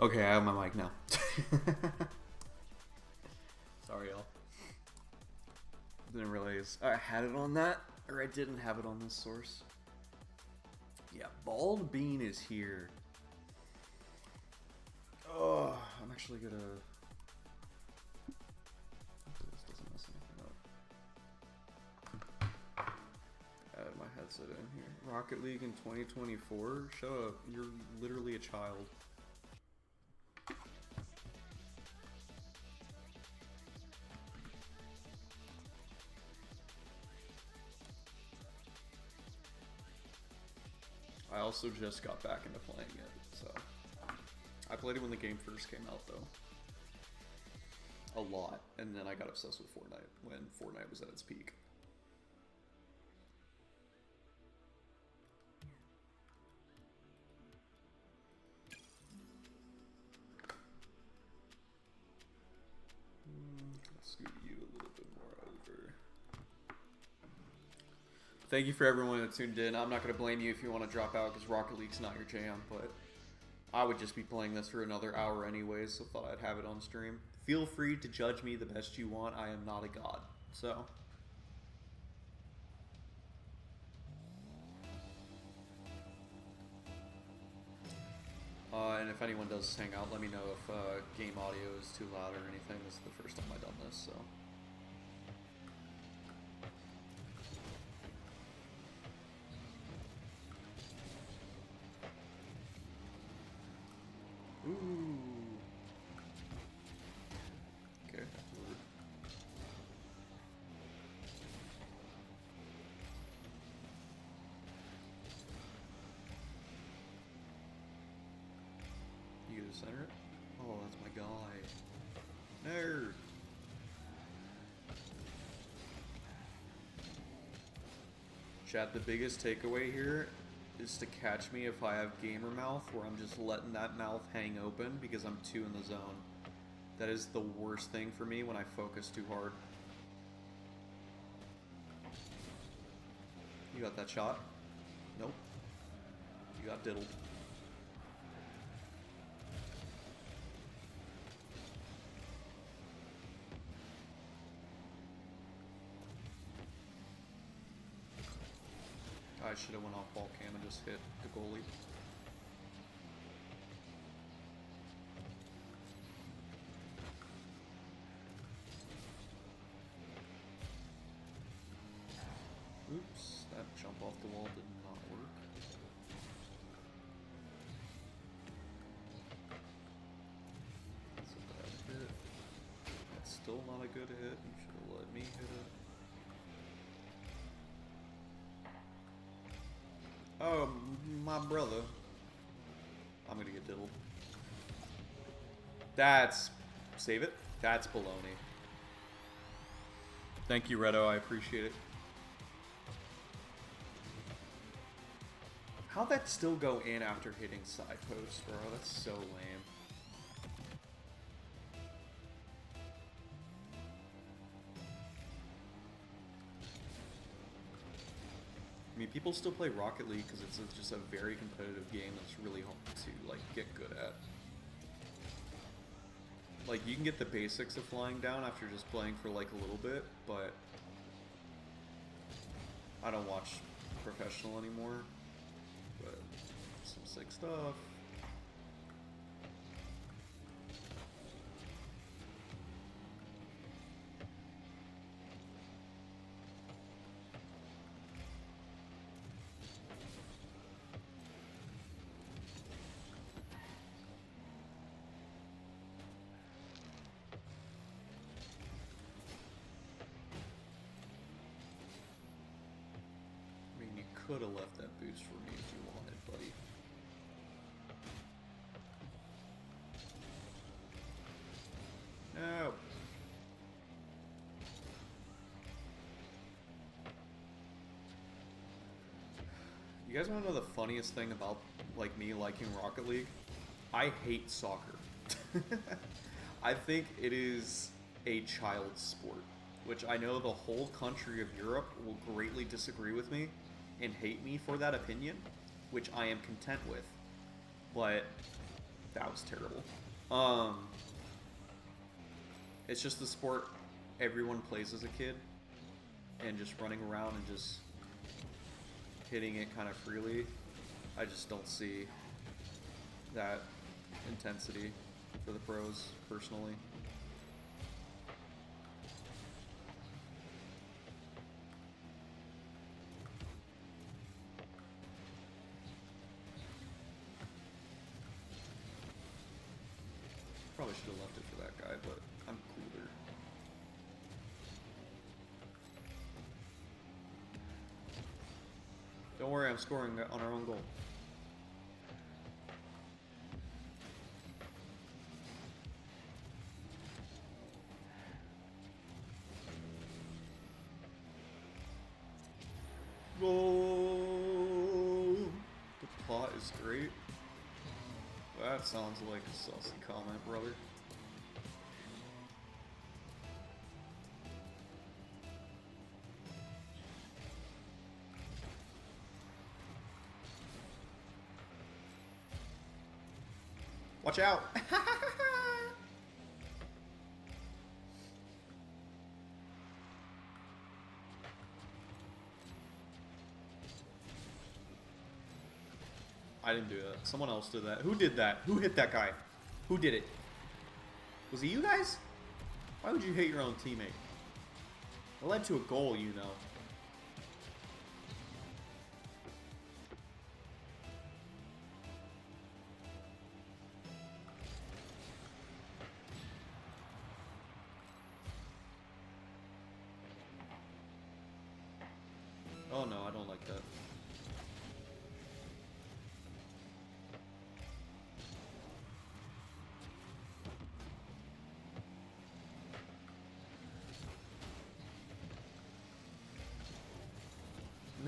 Okay, I have my mic now. Didn't realize I had it on that, or I didn't have it on this source. Yeah, Bald Bean is here. Oh, I'm actually gonna... This doesn't mess anything up. Add my headset in here. Rocket League in 2024? Shut up, you're literally a child. I also just got back into playing it, so... I played it when the game first came out, though. A lot. And then I got obsessed with Fortnite when Fortnite was at its peak. Let's scoot you a little bit more over. Thank you for everyone that tuned in. I'm not going to blame you if you want to drop out because Rocket League's not your jam, but I would just be playing this for another hour anyways, so thought I'd have it on stream. Feel free to judge me the best you want. I am not a god, so... and if anyone does hang out, let me know if game audio is too loud or anything. This is the first time I've done this, so... Ooh. Okay. You gonna center it? Oh, that's my guy. Nerd. Chat, the biggest takeaway here is to catch me if I have gamer mouth where I'm just letting that mouth hang open because I'm too in the zone. That is the worst thing for me when I focus too hard. You got that shot? Nope. You got diddled. I should have went off ball cam and just hit the goalie. Oops, that jump off the wall did not work. That's a bad hit. That's still not a good hit. You should have let me hit it. Oh, my brother. I'm gonna get diddled. That's... Save it? That's baloney. Thank you, Redo. I appreciate it. How'd that still go in after hitting side post, bro? That's so lame. I mean, people still play Rocket League because it's just a very competitive game that's really hard to, like, get good at. Like, you can get the basics of flying down after just playing for, like, a little bit, but I don't watch professional anymore, but some sick stuff. Could have left that boost for me if you wanted, buddy. No. You guys want to know the funniest thing about, like, me liking Rocket League? I hate soccer. I think it is a child's sport, which I know the whole country of Europe will greatly disagree with me and hate me for that opinion, which I am content with, but that was terrible. It's just the sport everyone plays as a kid and just running around and just hitting it kind of freely. I just don't see that intensity for the pros, personally. Probably should have left it for that guy, but I'm cooler. Don't worry, I'm scoring on our own goal. Goal! The plot is great. That sounds like a saucy comment, brother. Watch out! I didn't do that. Someone else did that. Who did that? Who hit that guy? Who did it? Was it you guys? Why would you hit your own teammate? It led to a goal, you know. Oh no, I don't like that.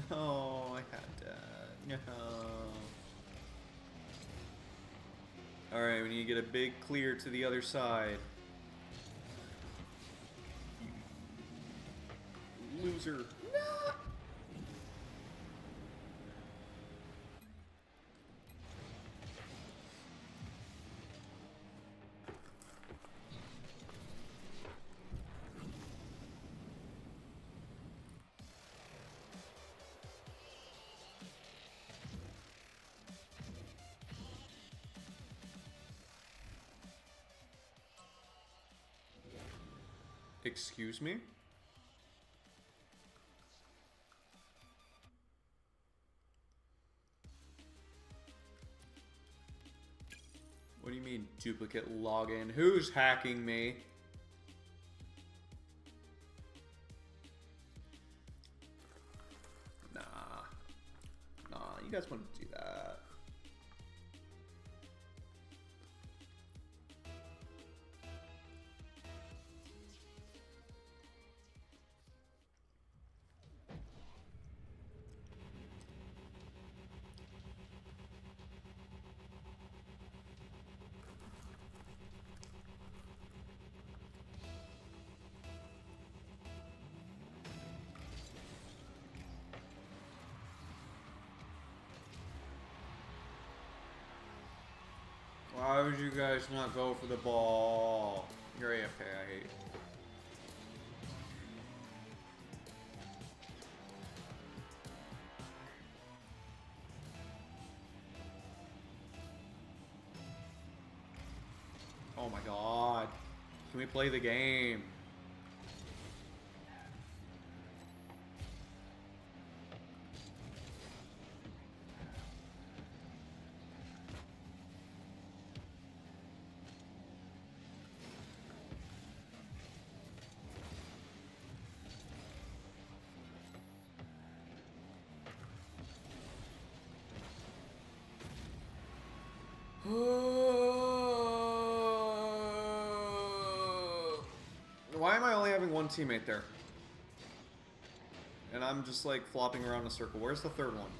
No, I had that. No. Alright, we need to get a big clear to the other side. You loser. No! Excuse me? What do you mean duplicate login? Who's hacking me? Nah. Nah, you guys want to do that. Why would you guys not go for the ball? You're AFK, I hate. Oh my god. Can we play the game? Why am I only having one teammate there? And I'm just like flopping around in a circle. Where's the third one?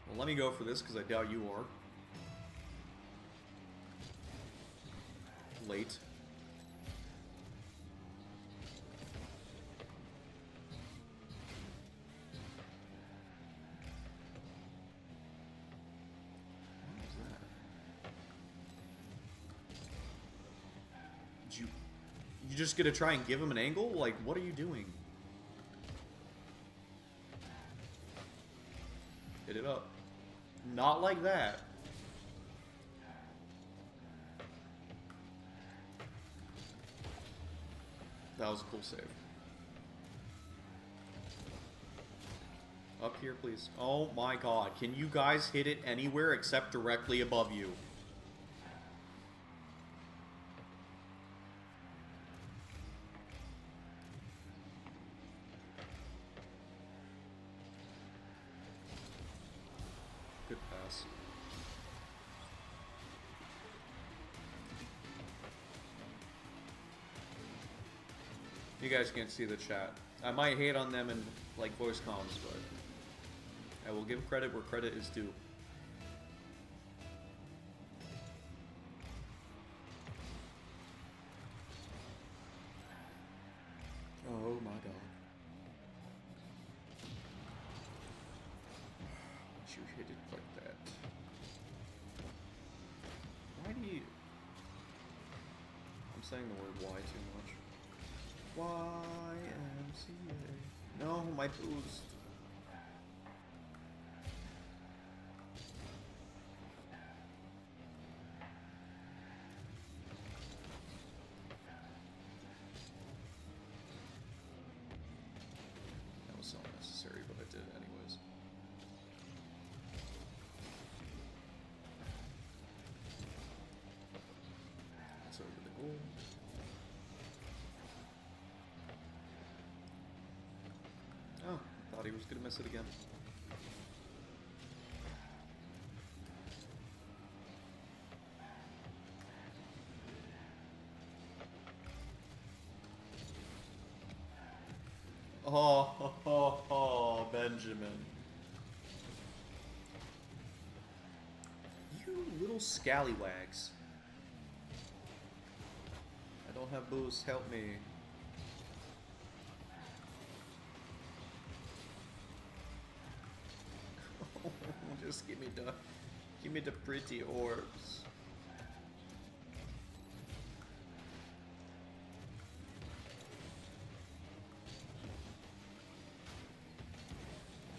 Well, let me go for this because I doubt you are. Late. You just gonna try and give him an angle? Like, what are you doing? Hit it up. Not like that. That was a cool save. Up here, please. Oh my god. Can you guys hit it anywhere except directly above you? Good pass. You guys can't see the chat. I might hate on them in like voice comms, but I will give credit where credit is due. Oh my god. Why'd you hit it like that? Why do you... I'm saying the word why too much. YMCA. No, my boost. That was so unnecessary, but I did it anyways. That's over the goal. Oh, thought he was gonna miss it again. Oh, Benjamin. You little scallywags. I don't have boost, help me. Just give me the pretty orbs.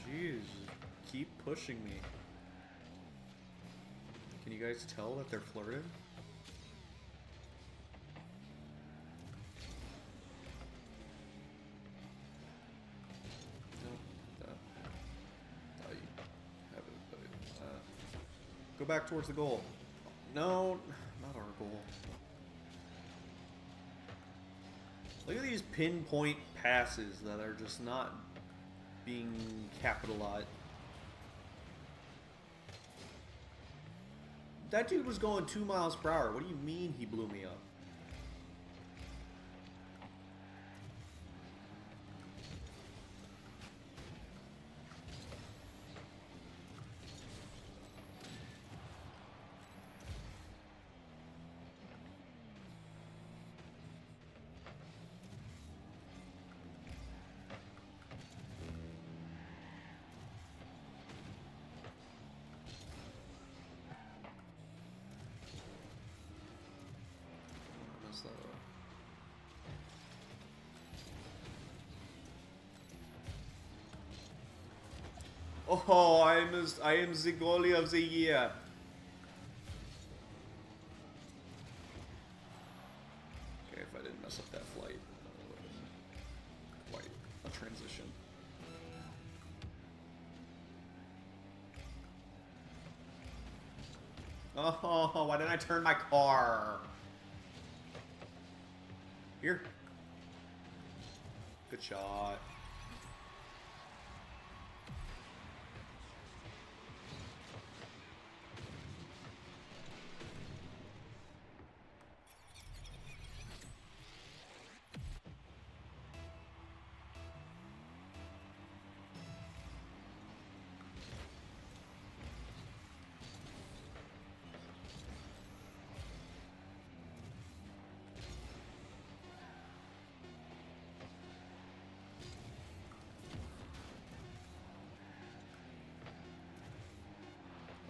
Jeez, keep pushing me. Can you guys tell that they're flirting? Go back towards the goal. No, not our goal. Look at these pinpoint passes that are just not being capitalized. That dude was going 2 miles per hour. What do you mean he blew me up? Oh, I am the goalie of the year. Okay, if I didn't mess up that flight, that would have been quite a transition. Oh, why didn't I turn my car? Here. Good shot.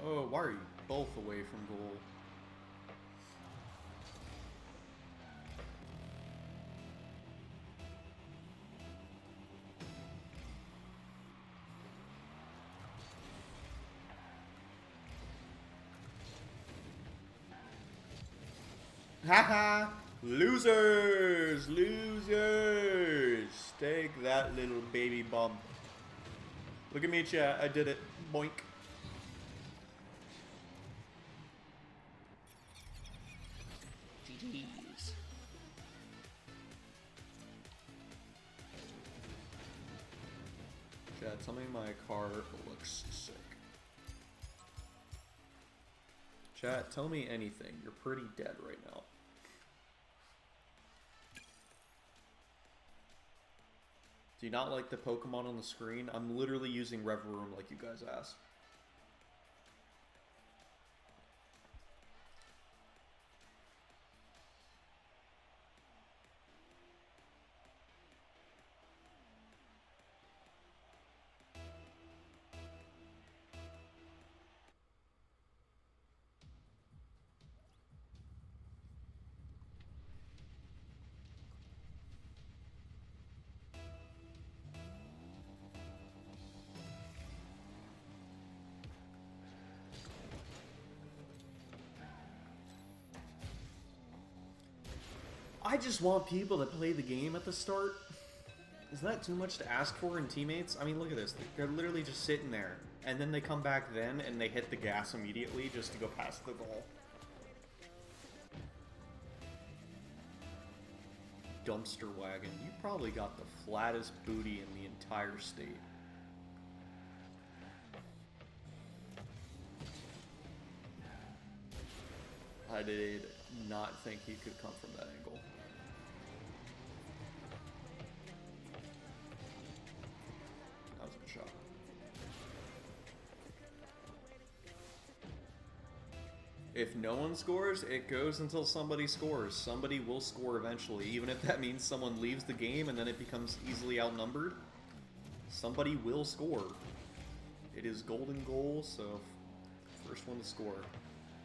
Oh, why are you both away from goal? Haha! Losers! Losers! Take that little baby bump. Look at me, chat. I did it. Boink. GG's. Chat, tell me my car looks sick. Chat, tell me anything. You're pretty dead right now. Do you not like the Pokemon on the screen? I'm literally using Reverum like you guys asked. I just want people to play the game at the start. Is that too much to ask for in teammates? I mean, look at this. They're literally just sitting there. And then they come back then, and they hit the gas immediately just to go past the goal. Dumpster wagon. You probably got the flattest booty in the entire state. I did not think he could come from that angle. That was a good shot. If no one scores, it goes until somebody scores. Somebody will score eventually, even if that means someone leaves the game and then it becomes easily outnumbered. Somebody will score. It is golden goal, so first one to score.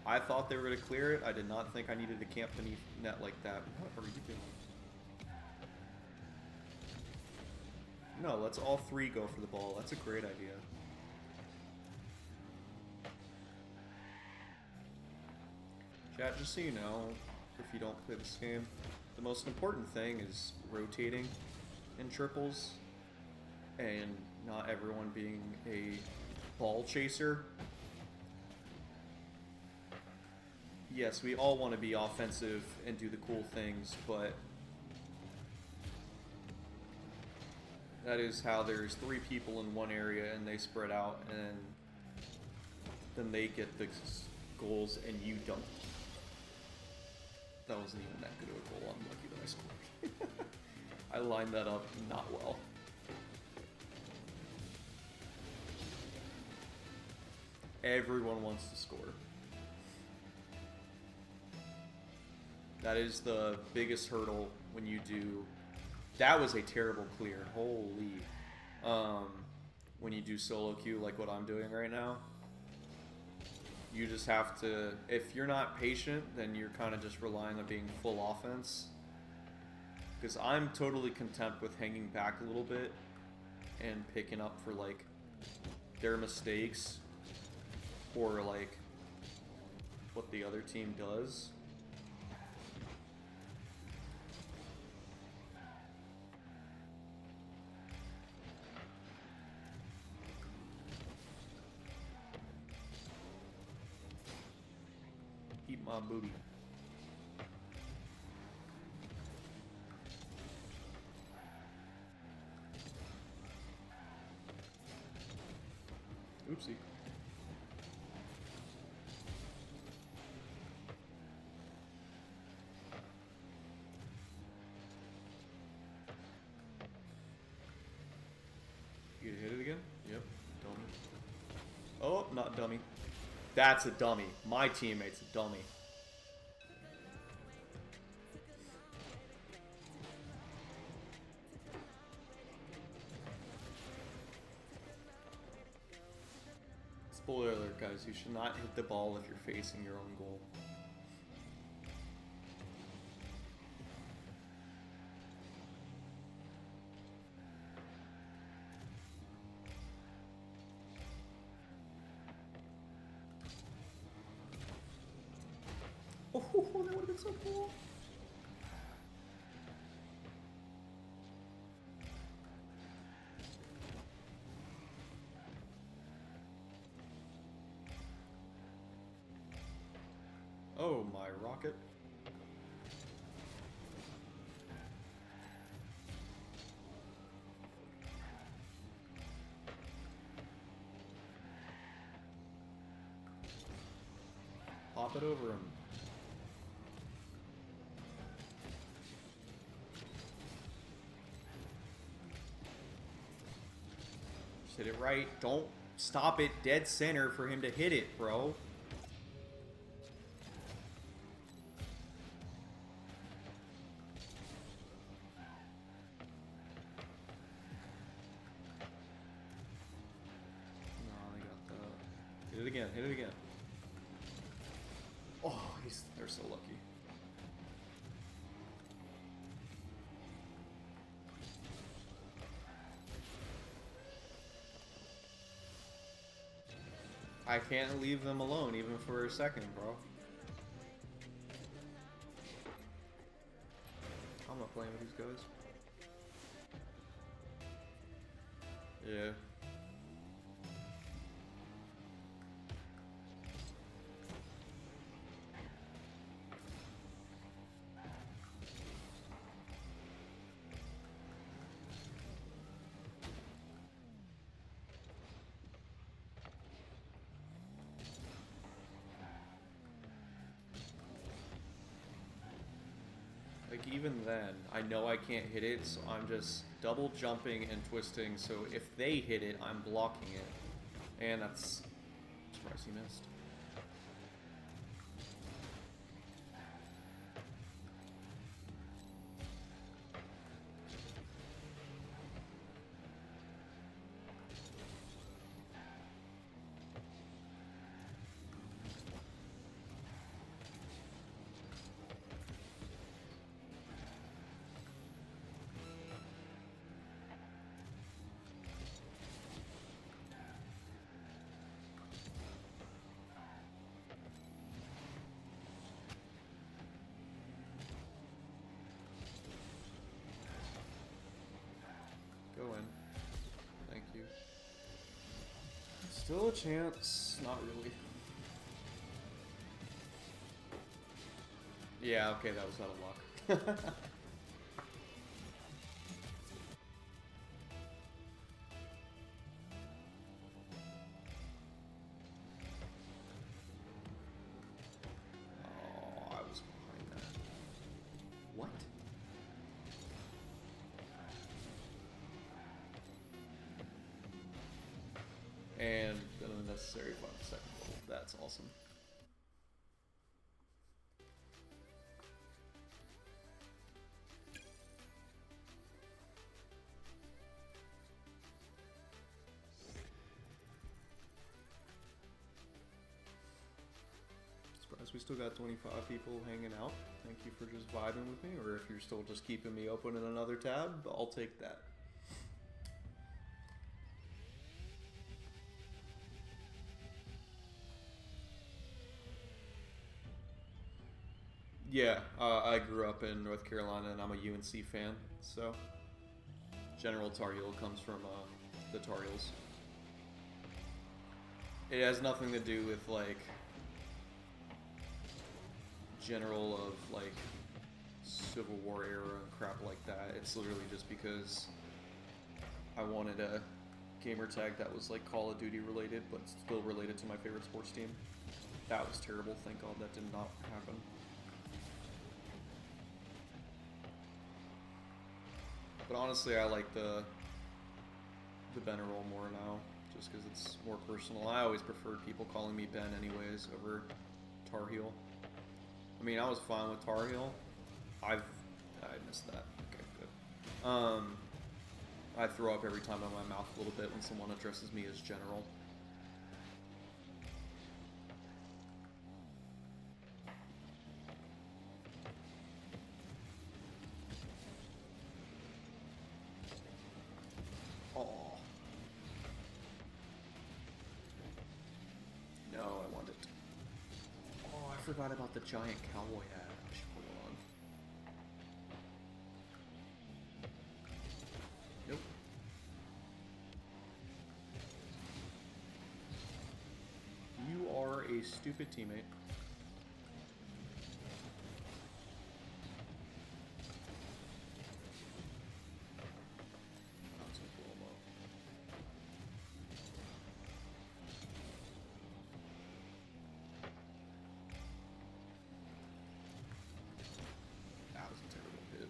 I thought they were going to clear it. I did not think I needed to camp beneath net like that. What are you doing? No, let's all three go for the ball. That's a great idea. Chat, just so you know, if you don't play this game, the most important thing is rotating in triples and not everyone being a ball chaser. Yes, we all want to be offensive and do the cool things, but that is how there's three people in one area and they spread out and then they get the goals and you don't. That wasn't even that good of a goal. I'm lucky that I scored. I lined that up not well. Everyone wants to score. That is the biggest hurdle when you do... That was a terrible clear. Holy. When you do solo queue like what I'm doing right now, you just have to... If you're not patient, then you're kind of just relying on being full offense. Because I'm totally content with hanging back a little bit and picking up for, like, their mistakes or, like, what the other team does. Eat my booty. Oopsie. You gonna hit it again? Yep. Dummy. Oh, not dummy. That's a dummy. My teammate's a dummy. Spoiler alert, guys. You should not hit the ball if you're facing your own goal. Oh, that would have been so cool. Oh, my rocket. Pop it over him. Just hit it right. Don't stop it dead center for him to hit it, bro. Hit it again, hit it again. Oh, they're so lucky. I can't leave them alone even for a second, bro. I'm not playing with these guys. Yeah. Like, even then, I know I can't hit it, so I'm just double jumping and twisting, so if they hit it, I'm blocking it. And that's... I'm surprised he missed. Go in. Thank you. Still a chance. Not really. Yeah, okay, that was out of luck. Oh, I was behind that. What? And an unnecessary 5-second roll. That's awesome. Surprised we still got 25 people hanging out. Thank you for just vibing with me, or if you're still just keeping me open in another tab, I'll take that. Yeah, I grew up in North Carolina and I'm a UNC fan, so General Tar Heel comes from the Tar Heels. It has nothing to do with like general of like Civil War era and crap like that. It's literally just because I wanted a gamer tag that was like Call of Duty related but still related to my favorite sports team. That was terrible, thank God that did not happen. But honestly, I like the Beneral more now, just because it's more personal. I always preferred people calling me Ben anyways over Tar Heel. I mean, I was fine with Tar Heel. I missed that. Okay, good. I throw up every time in my mouth a little bit when someone addresses me as General. forgot about the giant cowboy hat. I should put it on. Nope. You are a stupid teammate. That's gonna blow him up. That was a terrible hit.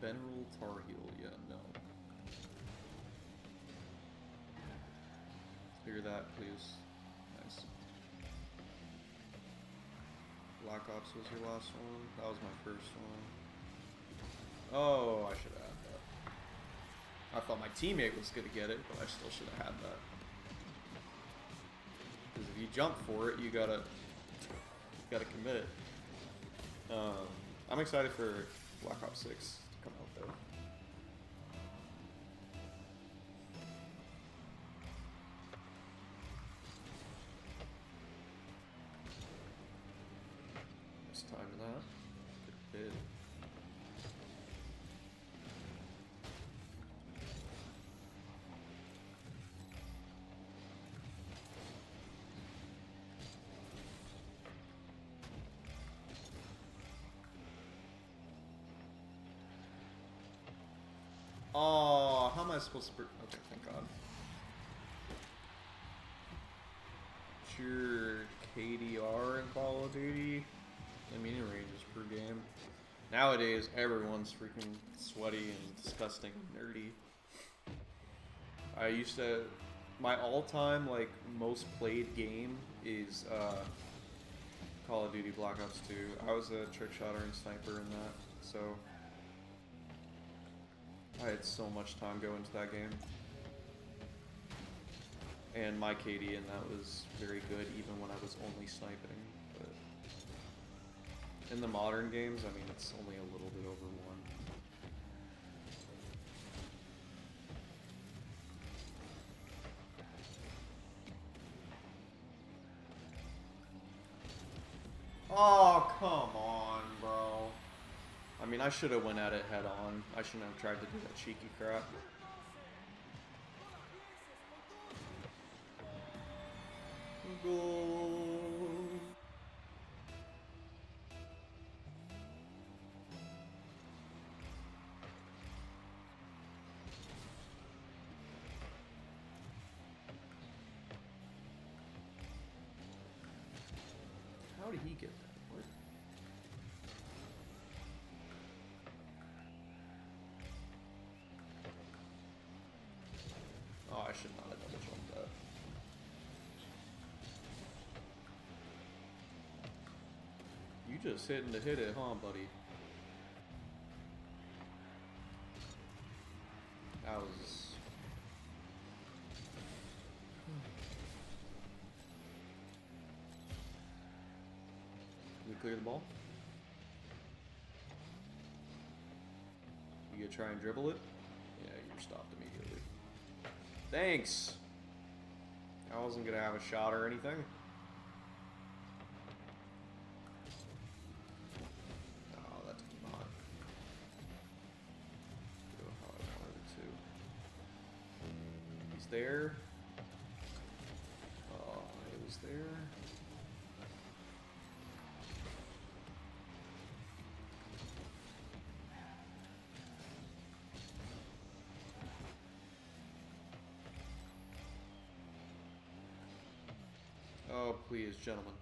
Beneral Tar Heel, yeah, no. Clear that, please. Nice. Black Ops was your last one? That was my first one. Oh, I should have had that. I thought my teammate was going to get it, but I still should have had that. Because if you jump for it, you gotta commit it. I'm excited for Black Ops 6 to come out though. This time to that. Good bid. Oh, how am I supposed to... Okay, thank God. Sure, KDR in Call of Duty. I mean, it ranges per game. Nowadays, everyone's freaking sweaty and disgusting and nerdy. I used to... My all-time, like, most played game is Call of Duty Black Ops 2. I was a trick shotter and sniper in that, so... I had so much time go into that game. And my KD in that was very good even when I was only sniping. But in the modern games, I mean, it's only a little bit over 1. Oh, come on, bro. I mean, I should have went at it head on. I shouldn't have tried to do that cheeky crap. Goal. How did he get that? What? Oh, I should not have double jumped that. You just hitting to hit it, huh, buddy? That was... Can we clear the ball? You gonna try and dribble it? Yeah, you're stopped immediately. Thanks! I wasn't gonna have a shot or anything. Oh, that did not go how I wanted it to. He's there. Oh, it was there. Oh, please, gentlemen.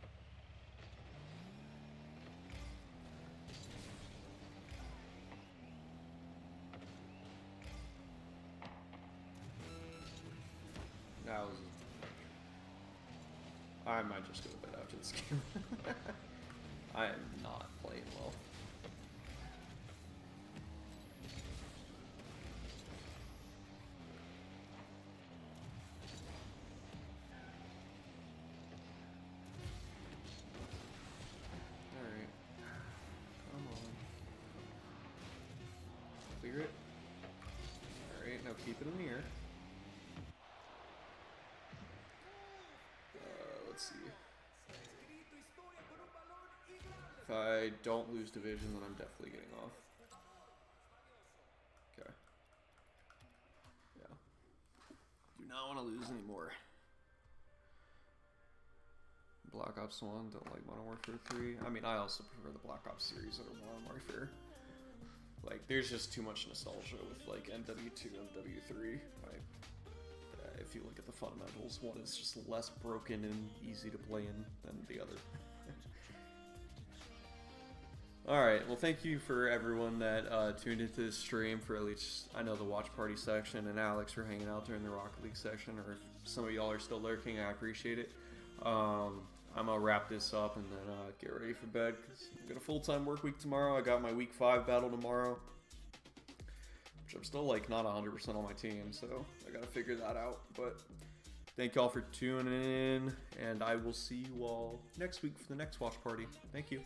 That was... I might just go to bed after this game. I am not playing well. Clear it. Alright, now keep it in the air. If I don't lose division, then I'm definitely getting off. Okay. Yeah. Do not want to lose anymore. Black Ops 1, don't like Modern Warfare 3. I mean, I also prefer the Black Ops series over Modern Warfare. Like, there's just too much nostalgia with, like, MW2 and MW3. If you look at the fundamentals, one is just less broken and easy to play in than the other. Alright, well, thank you for everyone that tuned into this stream, for at least, I know, the watch party section, and Alex for hanging out during the Rocket League section, or if some of y'all are still lurking, I appreciate it. I'm gonna wrap this up and then get ready for bed, because I've got a full-time work week tomorrow. I got my week 5 battle tomorrow, which I'm still like not 100% on my team, so I gotta figure that out. But thank y'all for tuning in, and I will see you all next week for the next watch party. Thank you.